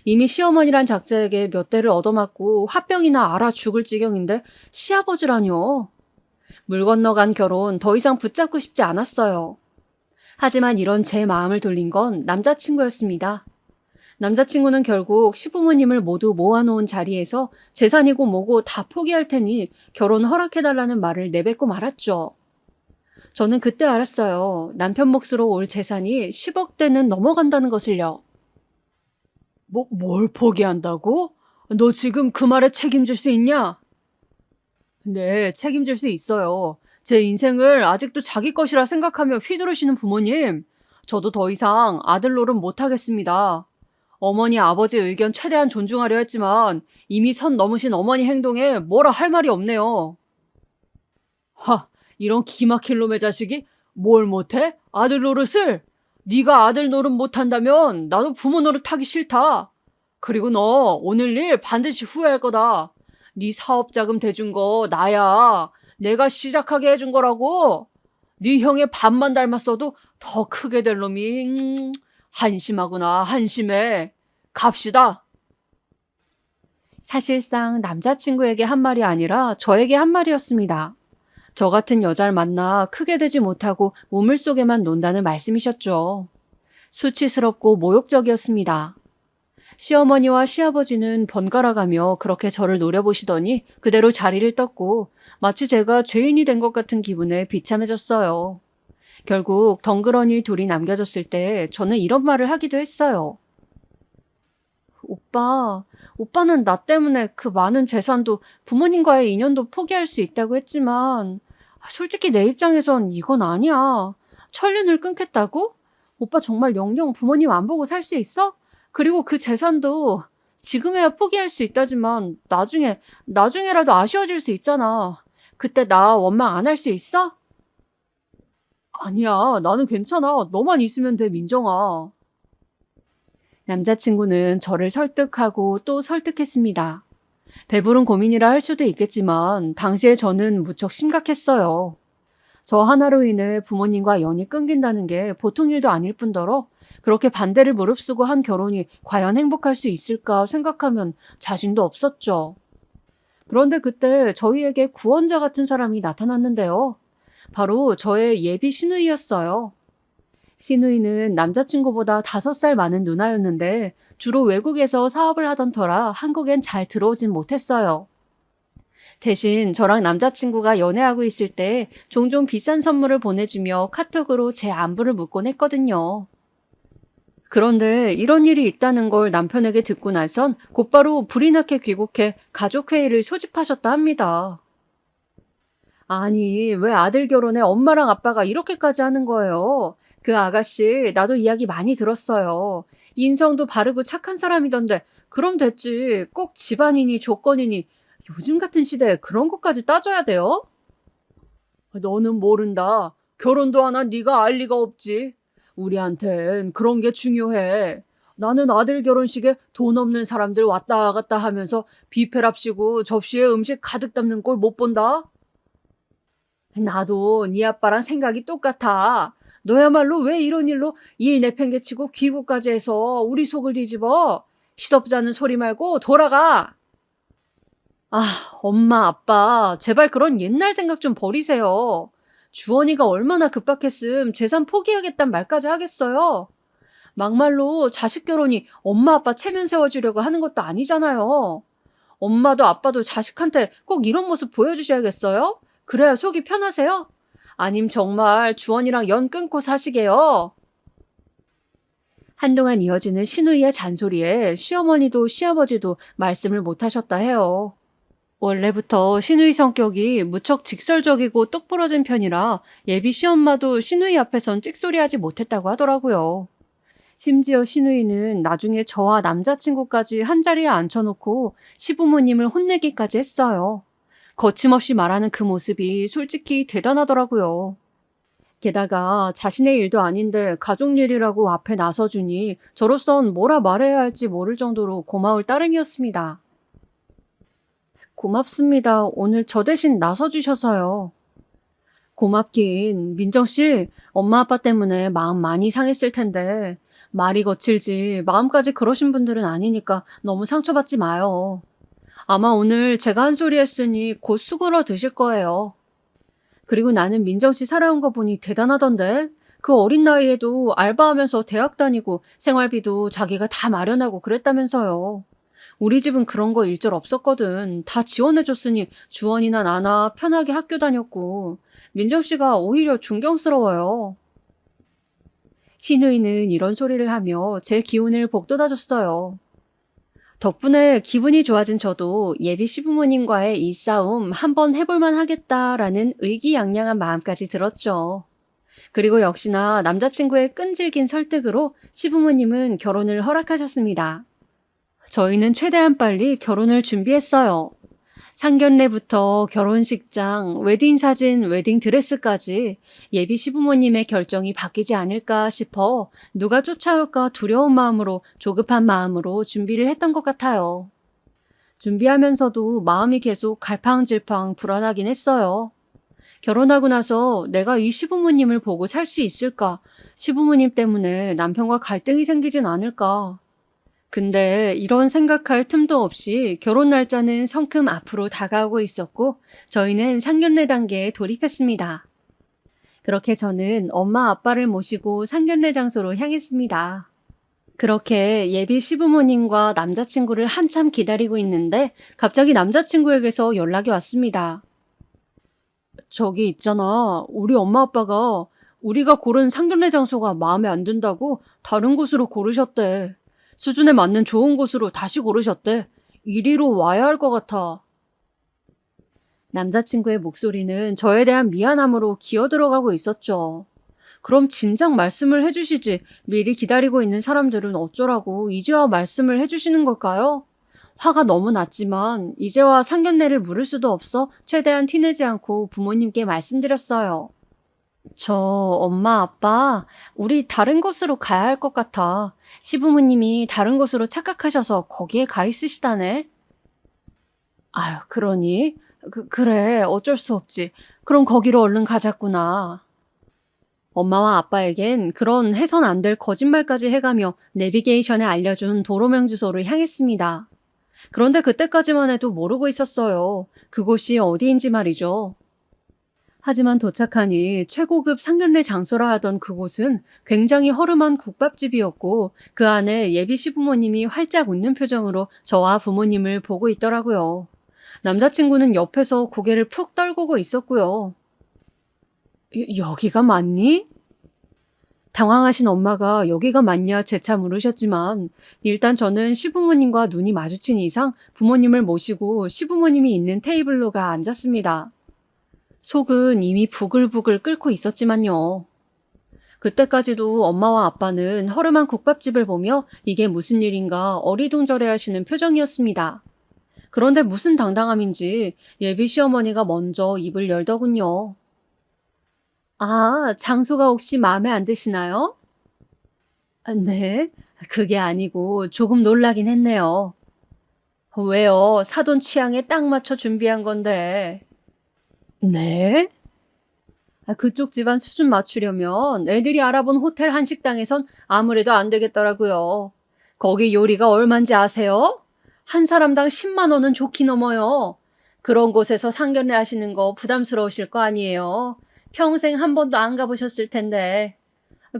이미 시어머니란 작자에게 몇 대를 얻어맞고 화병이나 앓아 죽을 지경인데 시아버지라뇨. 물 건너간 결혼 더 이상 붙잡고 싶지 않았어요. 하지만 이런 제 마음을 돌린 건 남자친구였습니다. 남자친구는 결국 시부모님을 모두 모아놓은 자리에서 재산이고 뭐고 다 포기할 테니 결혼 허락해달라는 말을 내뱉고 말았죠. 저는 그때 알았어요. 남편 몫으로 올 재산이 10억대는 넘어간다는 것을요. 뭘 포기한다고? 너 지금 그 말에 책임질 수 있냐? 네, 책임질 수 있어요. 제 인생을 아직도 자기 것이라 생각하며 휘두르시는 부모님, 저도 더 이상 아들 노릇 못하겠습니다. 어머니, 아버지 의견 최대한 존중하려 했지만 이미 선 넘으신 어머니 행동에 뭐라 할 말이 없네요. 이런 기막힐 놈의 자식이 뭘 못해? 아들 노릇을? 네가 아들 노릇 못한다면 나도 부모 노릇 하기 싫다. 그리고 너 오늘 일 반드시 후회할 거다. 네 사업자금 대준 거 나야. 내가 시작하게 해준 거라고. 네 형의 반만 닮았어도 더 크게 될 놈이 한심하구나. 한심해. 갑시다. 사실상 남자친구에게 한 말이 아니라 저에게 한 말이었습니다. 저 같은 여자를 만나 크게 되지 못하고 우물 속에만 논다는 말씀이셨죠. 수치스럽고 모욕적이었습니다. 시어머니와 시아버지는 번갈아가며 그렇게 저를 노려보시더니 그대로 자리를 떴고 마치 제가 죄인이 된 것 같은 기분에 비참해졌어요. 결국 덩그러니 둘이 남겨졌을 때 저는 이런 말을 하기도 했어요. 오빠는 나 때문에 그 많은 재산도 부모님과의 인연도 포기할 수 있다고 했지만 솔직히 내 입장에선 이건 아니야. 천륜을 끊겠다고? 오빠 정말 영영 부모님 안 보고 살 수 있어? 그리고 그 재산도 지금에야 포기할 수 있다지만 나중에라도 아쉬워질 수 있잖아. 그때 나 원망 안 할 수 있어? 아니야, 나는 괜찮아. 너만 있으면 돼, 민정아. 남자친구는 저를 설득하고 또 설득했습니다. 배부른 고민이라 할 수도 있겠지만 당시에 저는 무척 심각했어요. 저 하나로 인해 부모님과 연이 끊긴다는 게 보통 일도 아닐 뿐더러 그렇게 반대를 무릅쓰고 한 결혼이 과연 행복할 수 있을까 생각하면 자신도 없었죠. 그런데 그때 저희에게 구원자 같은 사람이 나타났는데요. 바로 저의 예비 시누이였어요. 시누이는 남자친구보다 5살 많은 누나였는데 주로 외국에서 사업을 하던 터라 한국엔 잘 들어오진 못했어요. 대신 저랑 남자친구가 연애하고 있을 때 종종 비싼 선물을 보내주며 카톡으로 제 안부를 묻곤 했거든요. 그런데 이런 일이 있다는 걸 남편에게 듣고 나선 곧바로 불이 나게 귀국해 가족회의를 소집하셨다 합니다. 아니, 왜 아들 결혼에 엄마랑 아빠가 이렇게까지 하는 거예요? 그 아가씨, 나도 이야기 많이 들었어요. 인성도 바르고 착한 사람이던데, 그럼 됐지. 꼭 집안이니 조건이니. 요즘 같은 시대에 그런 것까지 따져야 돼요? 너는 모른다. 결혼도 안 한 네가 알 리가 없지. 우리한텐 그런 게 중요해. 나는 아들 결혼식에 돈 없는 사람들 왔다 갔다 하면서 뷔페랍시고 접시에 음식 가득 담는 꼴 못 본다. 나도 네 아빠랑 생각이 똑같아. 너야말로 왜 이런 일로 일 내팽개치고 귀국까지 해서 우리 속을 뒤집어? 시덥잖은 소리 말고 돌아가. 아, 엄마, 아빠, 제발 그런 옛날 생각 좀 버리세요. 주원이가 얼마나 급박했음 재산 포기하겠단 말까지 하겠어요. 막말로 자식 결혼이 엄마, 아빠 체면 세워주려고 하는 것도 아니잖아요. 엄마도 아빠도 자식한테 꼭 이런 모습 보여주셔야겠어요? 그래야 속이 편하세요? 아님 정말 주원이랑 연 끊고 사시게요. 한동안 이어지는 시누이의 잔소리에 시어머니도 시아버지도 말씀을 못하셨다 해요. 원래부터 시누이 성격이 무척 직설적이고 똑부러진 편이라 예비 시엄마도 시누이 앞에선 찍소리하지 못했다고 하더라고요. 심지어 시누이는 나중에 저와 남자친구까지 한자리에 앉혀놓고 시부모님을 혼내기까지 했어요. 거침없이 말하는 그 모습이 솔직히 대단하더라고요. 게다가 자신의 일도 아닌데 가족 일이라고 앞에 나서주니 저로선 뭐라 말해야 할지 모를 정도로 고마울 따름이었습니다. 고맙습니다. 오늘 저 대신 나서주셔서요. 고맙긴. 민정씨, 엄마 아빠 때문에 마음 많이 상했을 텐데 말이 거칠지 마음까지 그러신 분들은 아니니까 너무 상처받지 마요. 아마 오늘 제가 한 소리 했으니 곧 수그러 드실 거예요. 그리고 나는 민정씨 살아온 거 보니 대단하던데? 그 어린 나이에도 알바하면서 대학 다니고 생활비도 자기가 다 마련하고 그랬다면서요. 우리 집은 그런 거 일절 없었거든. 다 지원해줬으니 주원이나 나나 편하게 학교 다녔고 민정씨가 오히려 존경스러워요. 시누이는 이런 소리를 하며 제 기운을 북돋아줬어요. 덕분에 기분이 좋아진 저도 예비 시부모님과의 이 싸움 한번 해볼만 하겠다라는 의기양양한 마음까지 들었죠. 그리고 역시나 남자친구의 끈질긴 설득으로 시부모님은 결혼을 허락하셨습니다. 저희는 최대한 빨리 결혼을 준비했어요. 상견례부터 결혼식장, 웨딩사진, 웨딩드레스까지 예비 시부모님의 결정이 바뀌지 않을까 싶어 누가 쫓아올까 두려운 마음으로 조급한 마음으로 준비를 했던 것 같아요. 준비하면서도 마음이 계속 갈팡질팡 불안하긴 했어요. 결혼하고 나서 내가 이 시부모님을 보고 살 수 있을까? 시부모님 때문에 남편과 갈등이 생기진 않을까? 근데 이런 생각할 틈도 없이 결혼 날짜는 성큼 앞으로 다가오고 있었고 저희는 상견례 단계에 돌입했습니다. 그렇게 저는 엄마 아빠를 모시고 상견례 장소로 향했습니다. 그렇게 예비 시부모님과 남자친구를 한참 기다리고 있는데 갑자기 남자친구에게서 연락이 왔습니다. 저기 있잖아. 우리 엄마 아빠가 우리가 고른 상견례 장소가 마음에 안 든다고 다른 곳으로 고르셨대. 수준에 맞는 좋은 곳으로 다시 고르셨대. 이리로 와야 할 것 같아. 남자친구의 목소리는 저에 대한 미안함으로 기어들어가고 있었죠. 그럼 진작 말씀을 해주시지 미리 기다리고 있는 사람들은 어쩌라고 이제와 말씀을 해주시는 걸까요? 화가 너무 났지만 이제와 상견례를 물을 수도 없어 최대한 티내지 않고 부모님께 말씀드렸어요. 저 엄마 아빠 우리 다른 곳으로 가야 할 것 같아. 시부모님이 다른 곳으로 착각하셔서 거기에 가 있으시다네. 아유 그러니? 그래 어쩔 수 없지. 그럼 거기로 얼른 가자꾸나. 엄마와 아빠에겐 그런 해선 안 될 거짓말까지 해가며 내비게이션에 알려준 도로명 주소를 향했습니다. 그런데 그때까지만 해도 모르고 있었어요. 그곳이 어디인지 말이죠. 하지만 도착하니 최고급 상견례 장소라 하던 그곳은 굉장히 허름한 국밥집이었고 그 안에 예비 시부모님이 활짝 웃는 표정으로 저와 부모님을 보고 있더라고요. 남자친구는 옆에서 고개를 푹 떨구고 있었고요. 여기가 맞니? 당황하신 엄마가 여기가 맞냐 재차 물으셨지만 일단 저는 시부모님과 눈이 마주친 이상 부모님을 모시고 시부모님이 있는 테이블로 가 앉았습니다. 속은 이미 부글부글 끓고 있었지만요. 그때까지도 엄마와 아빠는 허름한 국밥집을 보며 이게 무슨 일인가 어리둥절해 하시는 표정이었습니다. 그런데 무슨 당당함인지 예비 시어머니가 먼저 입을 열더군요. 아, 장소가 혹시 마음에 안 드시나요? 네, 그게 아니고 조금 놀라긴 했네요. 왜요? 사돈 취향에 딱 맞춰 준비한 건데. 네? 그쪽 집안 수준 맞추려면 애들이 알아본 호텔 한식당에선 아무래도 안 되겠더라고요. 거기 요리가 얼만지 아세요? 한 사람당 10만 원은 좋게 넘어요. 그런 곳에서 상견례 하시는 거 부담스러우실 거 아니에요. 평생 한 번도 안 가보셨을 텐데.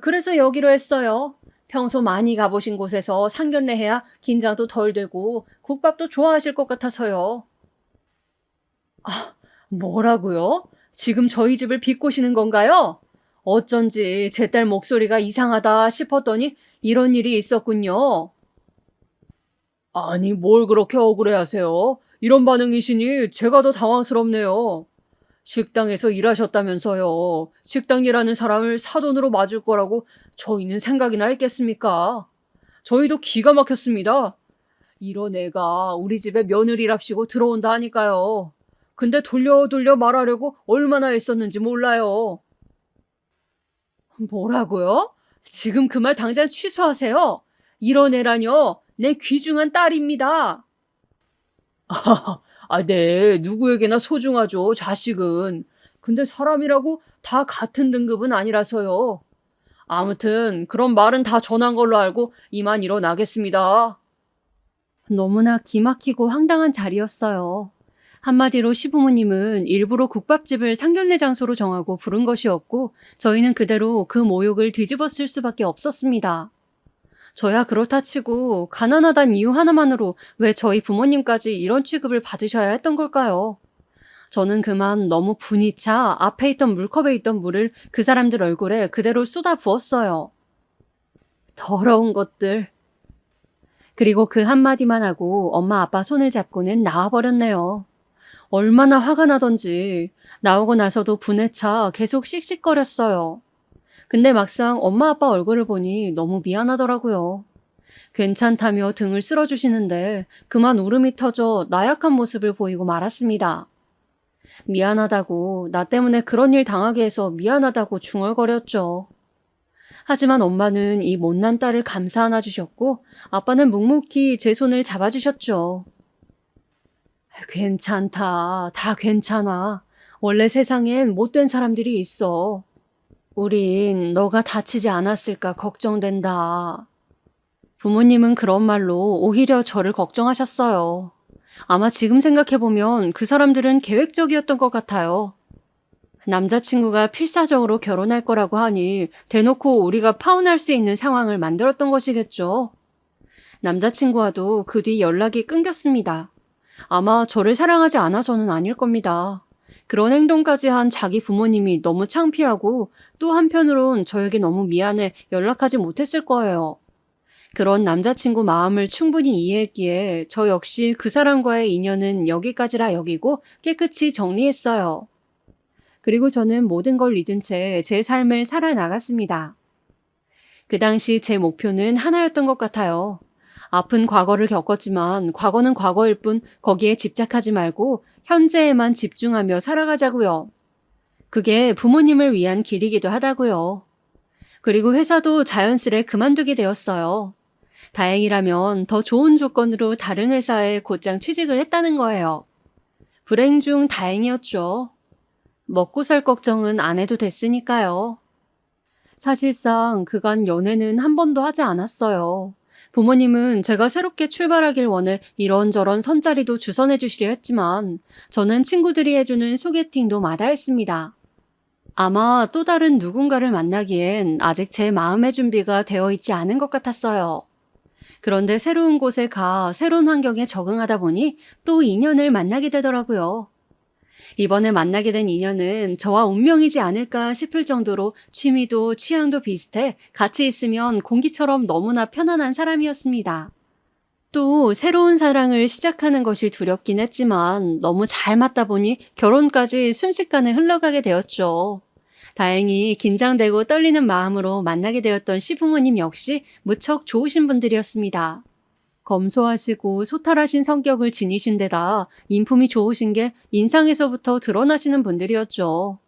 그래서 여기로 했어요. 평소 많이 가보신 곳에서 상견례 해야 긴장도 덜 되고 국밥도 좋아하실 것 같아서요. 아, 뭐라고요? 지금 저희 집을 비꼬시는 건가요? 어쩐지 제 딸 목소리가 이상하다 싶었더니 이런 일이 있었군요. 아니, 뭘 그렇게 억울해하세요? 이런 반응이시니 제가 더 당황스럽네요. 식당에서 일하셨다면서요. 식당 일하는 사람을 사돈으로 맞을 거라고 저희는 생각이나 했겠습니까? 저희도 기가 막혔습니다. 이런 애가 우리 집에 며느리랍시고 들어온다 하니까요. 근데 돌려 말하려고 얼마나 애썼는지 몰라요. 뭐라고요? 지금 그 말 당장 취소하세요. 이런 애라뇨. 내 귀중한 딸입니다. 네. 누구에게나 소중하죠, 자식은. 근데 사람이라고 다 같은 등급은 아니라서요. 아무튼 그런 말은 다 전한 걸로 알고 이만 일어나겠습니다. 너무나 기막히고 황당한 자리였어요. 한마디로 시부모님은 일부러 국밥집을 상견례 장소로 정하고 부른 것이었고 저희는 그대로 그 모욕을 뒤집어 쓸 수밖에 없었습니다. 저야 그렇다 치고 가난하단 이유 하나만으로 왜 저희 부모님까지 이런 취급을 받으셔야 했던 걸까요? 저는 그만 너무 분이 차 앞에 있던 물컵에 있던 물을 그 사람들 얼굴에 그대로 쏟아 부었어요. 더러운 것들. 그리고 그 한마디만 하고 엄마 아빠 손을 잡고는 나와버렸네요. 얼마나 화가 나던지 나오고 나서도 분에 차 계속 씩씩거렸어요. 근데 막상 엄마 아빠 얼굴을 보니 너무 미안하더라고요. 괜찮다며 등을 쓸어주시는데 그만 울음이 터져 나약한 모습을 보이고 말았습니다. 미안하다고, 나 때문에 그런 일 당하게 해서 미안하다고 중얼거렸죠. 하지만 엄마는 이 못난 딸을 감사 안아 주셨고 아빠는 묵묵히 제 손을 잡아주셨죠. 괜찮다. 다 괜찮아. 원래 세상엔 못된 사람들이 있어. 우린 너가 다치지 않았을까 걱정된다. 부모님은 그런 말로 오히려 저를 걱정하셨어요. 아마 지금 생각해보면 그 사람들은 계획적이었던 것 같아요. 남자친구가 필사적으로 결혼할 거라고 하니 대놓고 우리가 파혼할 수 있는 상황을 만들었던 것이겠죠. 남자친구와도 그 뒤 연락이 끊겼습니다. 아마 저를 사랑하지 않아서는 아닐 겁니다. 그런 행동까지 한 자기 부모님이 너무 창피하고 또 한편으론 저에게 너무 미안해 연락하지 못했을 거예요. 그런 남자친구 마음을 충분히 이해했기에 저 역시 그 사람과의 인연은 여기까지라 여기고 깨끗이 정리했어요. 그리고 저는 모든 걸 잊은 채 제 삶을 살아나갔습니다. 그 당시 제 목표는 하나였던 것 같아요. 아픈 과거를 겪었지만 과거는 과거일 뿐 거기에 집착하지 말고 현재에만 집중하며 살아가자고요. 그게 부모님을 위한 길이기도 하다고요. 그리고 회사도 자연스레 그만두게 되었어요. 다행이라면 더 좋은 조건으로 다른 회사에 곧장 취직을 했다는 거예요. 불행 중 다행이었죠. 먹고 살 걱정은 안 해도 됐으니까요. 사실상 그간 연애는 한 번도 하지 않았어요. 부모님은 제가 새롭게 출발하길 원해 이런저런 선자리도 주선해 주시려 했지만 저는 친구들이 해주는 소개팅도 마다했습니다. 아마 또 다른 누군가를 만나기엔 아직 제 마음의 준비가 되어 있지 않은 것 같았어요. 그런데 새로운 곳에 가 새로운 환경에 적응하다 보니 또 인연을 만나게 되더라고요. 이번에 만나게 된 인연은 저와 운명이지 않을까 싶을 정도로 취미도 취향도 비슷해 같이 있으면 공기처럼 너무나 편안한 사람이었습니다. 또 새로운 사랑을 시작하는 것이 두렵긴 했지만 너무 잘 맞다 보니 결혼까지 순식간에 흘러가게 되었죠. 다행히 긴장되고 떨리는 마음으로 만나게 되었던 시부모님 역시 무척 좋으신 분들이었습니다. 검소하시고 소탈하신 성격을 지니신 데다 인품이 좋으신 게 인상에서부터 드러나시는 분들이었죠.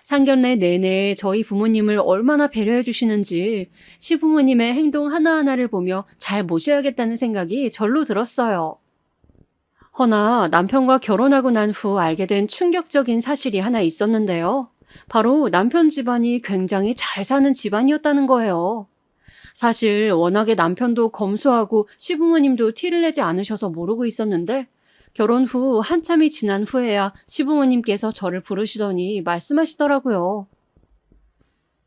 상견례 내내 저희 부모님을 얼마나 배려해 주시는지 시부모님의 행동 하나하나를 보며 잘 모셔야겠다는 생각이 절로 들었어요. 허나 남편과 결혼하고 난 후 알게 된 충격적인 사실이 하나 있었는데요. 바로 남편 집안이 굉장히 잘 사는 집안이었다는 거예요. 사실 워낙에 남편도 검소하고 시부모님도 티를 내지 않으셔서 모르고 있었는데 결혼 후 한참이 지난 후에야 시부모님께서 저를 부르시더니 말씀하시더라고요.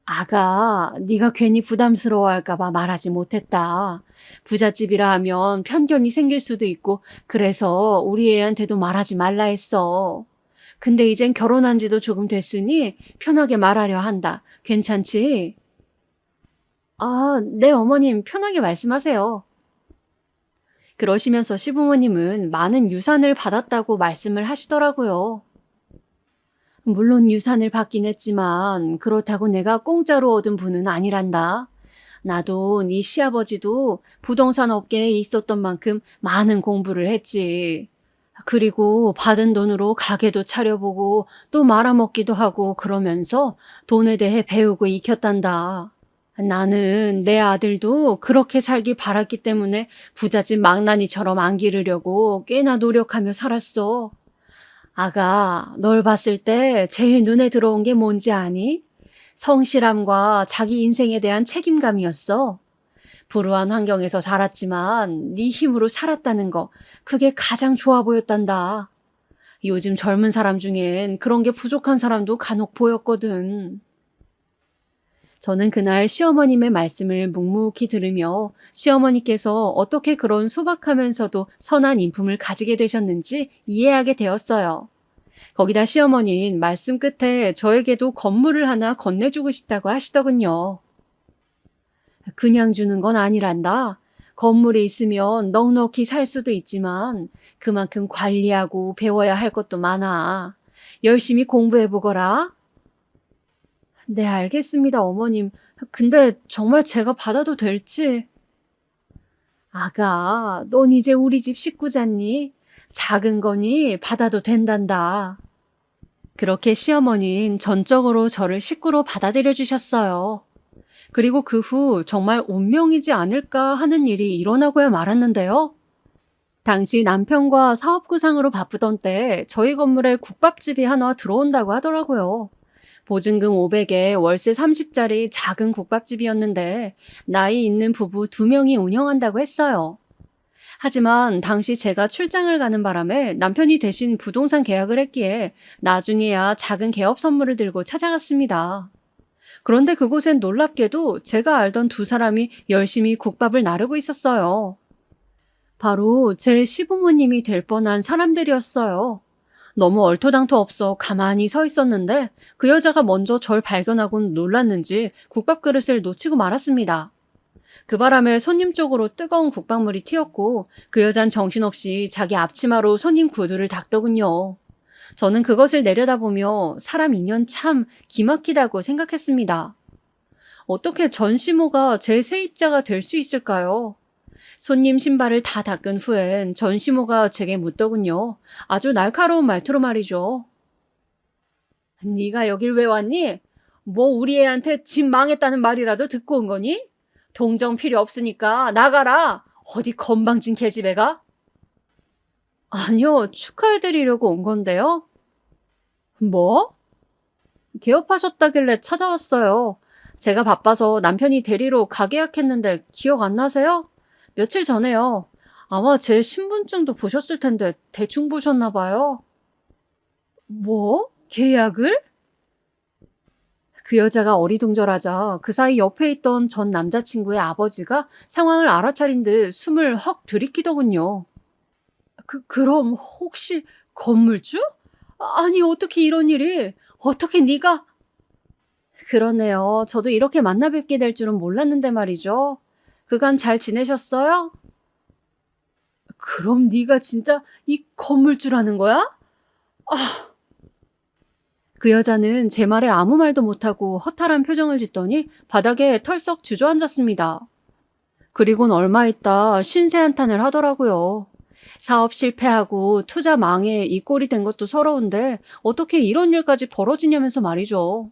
아가, 네가 괜히 부담스러워할까 봐 말하지 못했다. 부잣집이라 하면 편견이 생길 수도 있고 그래서 우리 애한테도 말하지 말라 했어. 근데 이젠 결혼한 지도 조금 됐으니 편하게 말하려 한다. 괜찮지? 아, 네, 어머님, 편하게 말씀하세요. 그러시면서 시부모님은 많은 유산을 받았다고 말씀을 하시더라고요. 물론 유산을 받긴 했지만 그렇다고 내가 공짜로 얻은 분은 아니란다. 나도 네 시아버지도 부동산 업계에 있었던 만큼 많은 공부를 했지. 그리고 받은 돈으로 가게도 차려보고 또 말아먹기도 하고 그러면서 돈에 대해 배우고 익혔단다. 나는 내 아들도 그렇게 살길 바랐기 때문에 부잣집 망나니처럼 안 기르려고 꽤나 노력하며 살았어. 아가, 널 봤을 때 제일 눈에 들어온 게 뭔지 아니? 성실함과 자기 인생에 대한 책임감이었어. 불우한 환경에서 자랐지만 네 힘으로 살았다는 거, 그게 가장 좋아 보였단다. 요즘 젊은 사람 중엔 그런 게 부족한 사람도 간혹 보였거든. 저는 그날 시어머님의 말씀을 묵묵히 들으며 시어머니께서 어떻게 그런 소박하면서도 선한 인품을 가지게 되셨는지 이해하게 되었어요. 거기다 시어머니는 말씀 끝에 저에게도 건물을 하나 건네주고 싶다고 하시더군요. 그냥 주는 건 아니란다. 건물이 있으면 넉넉히 살 수도 있지만 그만큼 관리하고 배워야 할 것도 많아. 열심히 공부해보거라. 네, 알겠습니다, 어머님. 근데 정말 제가 받아도 될지? 아가, 넌 이제 우리 집 식구잖니? 작은 거니 받아도 된단다. 그렇게 시어머니는 전적으로 저를 식구로 받아들여 주셨어요. 그리고 그 후 정말 운명이지 않을까 하는 일이 일어나고야 말았는데요. 당시 남편과 사업구상으로 바쁘던 때 저희 건물에 국밥집이 하나 들어온다고 하더라고요. 보증금 500에 월세 30짜리 작은 국밥집이었는데 나이 있는 부부 2명이 운영한다고 했어요. 하지만 당시 제가 출장을 가는 바람에 남편이 대신 부동산 계약을 했기에 나중에야 작은 개업 선물을 들고 찾아갔습니다. 그런데 그곳엔 놀랍게도 제가 알던 두 사람이 열심히 국밥을 나르고 있었어요. 바로 제 시부모님이 될 뻔한 사람들이었어요. 너무 얼토당토 없어 가만히 서 있었는데 그 여자가 먼저 절 발견하곤 놀랐는지 국밥 그릇을 놓치고 말았습니다. 그 바람에 손님 쪽으로 뜨거운 국밥물이 튀었고 그 여잔 정신없이 자기 앞치마로 손님 구두를 닦더군요. 저는 그것을 내려다보며 사람 인연 참 기막히다고 생각했습니다. 어떻게 전시모가 제 세입자가 될 수 있을까요? 손님 신발을 다 닦은 후엔 전시모가 제게 묻더군요. 아주 날카로운 말투로 말이죠. 네가 여길 왜 왔니? 뭐 우리 애한테 집 망했다는 말이라도 듣고 온 거니? 동정 필요 없으니까 나가라. 어디 건방진 계집애가? 아니요, 축하해드리려고 온 건데요. 뭐? 개업하셨다길래 찾아왔어요. 제가 바빠서 남편이 대리로 가게 예약했는데 기억 안 나세요? 며칠 전에요. 아마 제 신분증도 보셨을 텐데 대충 보셨나 봐요. 뭐? 계약을? 그 여자가 어리둥절하자 그 사이 옆에 있던 전 남자친구의 아버지가 상황을 알아차린 듯 숨을 헉 들이키더군요. 그럼 혹시 건물주? 아니, 어떻게 이런 일이? 어떻게 네가? 그러네요. 저도 이렇게 만나 뵙게 될 줄은 몰랐는데 말이죠. 그간 잘 지내셨어요? 그럼 네가 진짜 이 건물주라는 거야? 그 여자는 제 말에 아무 말도 못하고 허탈한 표정을 짓더니 바닥에 털썩 주저앉았습니다. 그리곤 얼마 있다 신세 한탄을 하더라고요. 사업 실패하고 투자 망해 이 꼴이 된 것도 서러운데 어떻게 이런 일까지 벌어지냐면서 말이죠.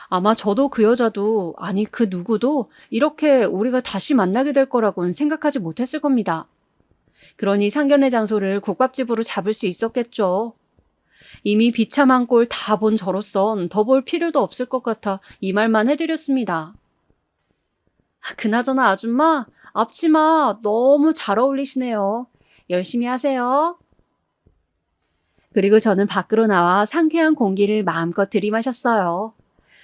아마 저도 그 여자도, 아니 그 누구도 이렇게 우리가 다시 만나게 될 거라고는 생각하지 못했을 겁니다. 그러니 상견례 장소를 국밥집으로 잡을 수 있었겠죠. 이미 비참한 꼴 다 본 저로선 더 볼 필요도 없을 것 같아 이 말만 해드렸습니다. 그나저나 아줌마, 앞치마 너무 잘 어울리시네요. 열심히 하세요. 그리고 저는 밖으로 나와 상쾌한 공기를 마음껏 들이마셨어요.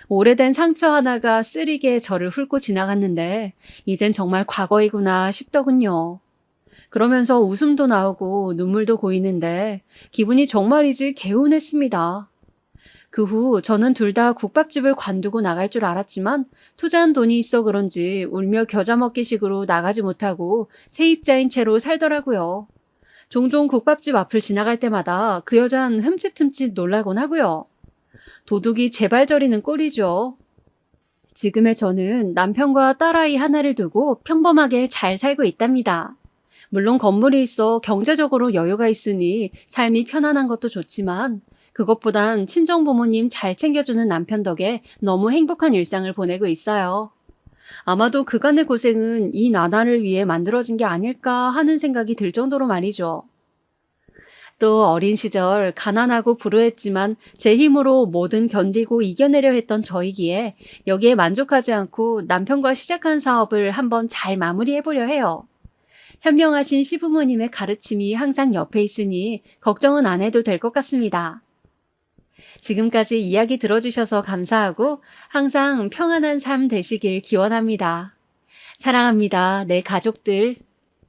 오래된 상처 하나가 쓰리게 저를 훑고 지나갔는데 이젠 정말 과거이구나 싶더군요. 그러면서 웃음도 나오고 눈물도 고이는데 기분이 정말이지 개운했습니다. 그 후 저는 둘 다 국밥집을 관두고 나갈 줄 알았지만 투자한 돈이 있어 그런지 울며 겨자 먹기식으로 나가지 못하고 세입자인 채로 살더라고요. 종종 국밥집 앞을 지나갈 때마다 그 여잔 흠칫흠칫 놀라곤 하고요. 도둑이 제발 저리는 꼴이죠. 지금의 저는 남편과 딸아이 하나를 두고 평범하게 잘 살고 있답니다. 물론 건물이 있어 경제적으로 여유가 있으니 삶이 편안한 것도 좋지만 그것보단 친정 부모님 잘 챙겨주는 남편 덕에 너무 행복한 일상을 보내고 있어요. 아마도 그간의 고생은 이 나날을 위해 만들어진 게 아닐까 하는 생각이 들 정도로 말이죠. 또 어린 시절 가난하고 불우했지만 제 힘으로 뭐든 견디고 이겨내려 했던 저이기에 여기에 만족하지 않고 남편과 시작한 사업을 한번 잘 마무리해보려 해요. 현명하신 시부모님의 가르침이 항상 옆에 있으니 걱정은 안 해도 될 것 같습니다. 지금까지 이야기 들어주셔서 감사하고 항상 평안한 삶 되시길 기원합니다. 사랑합니다. 내 가족들.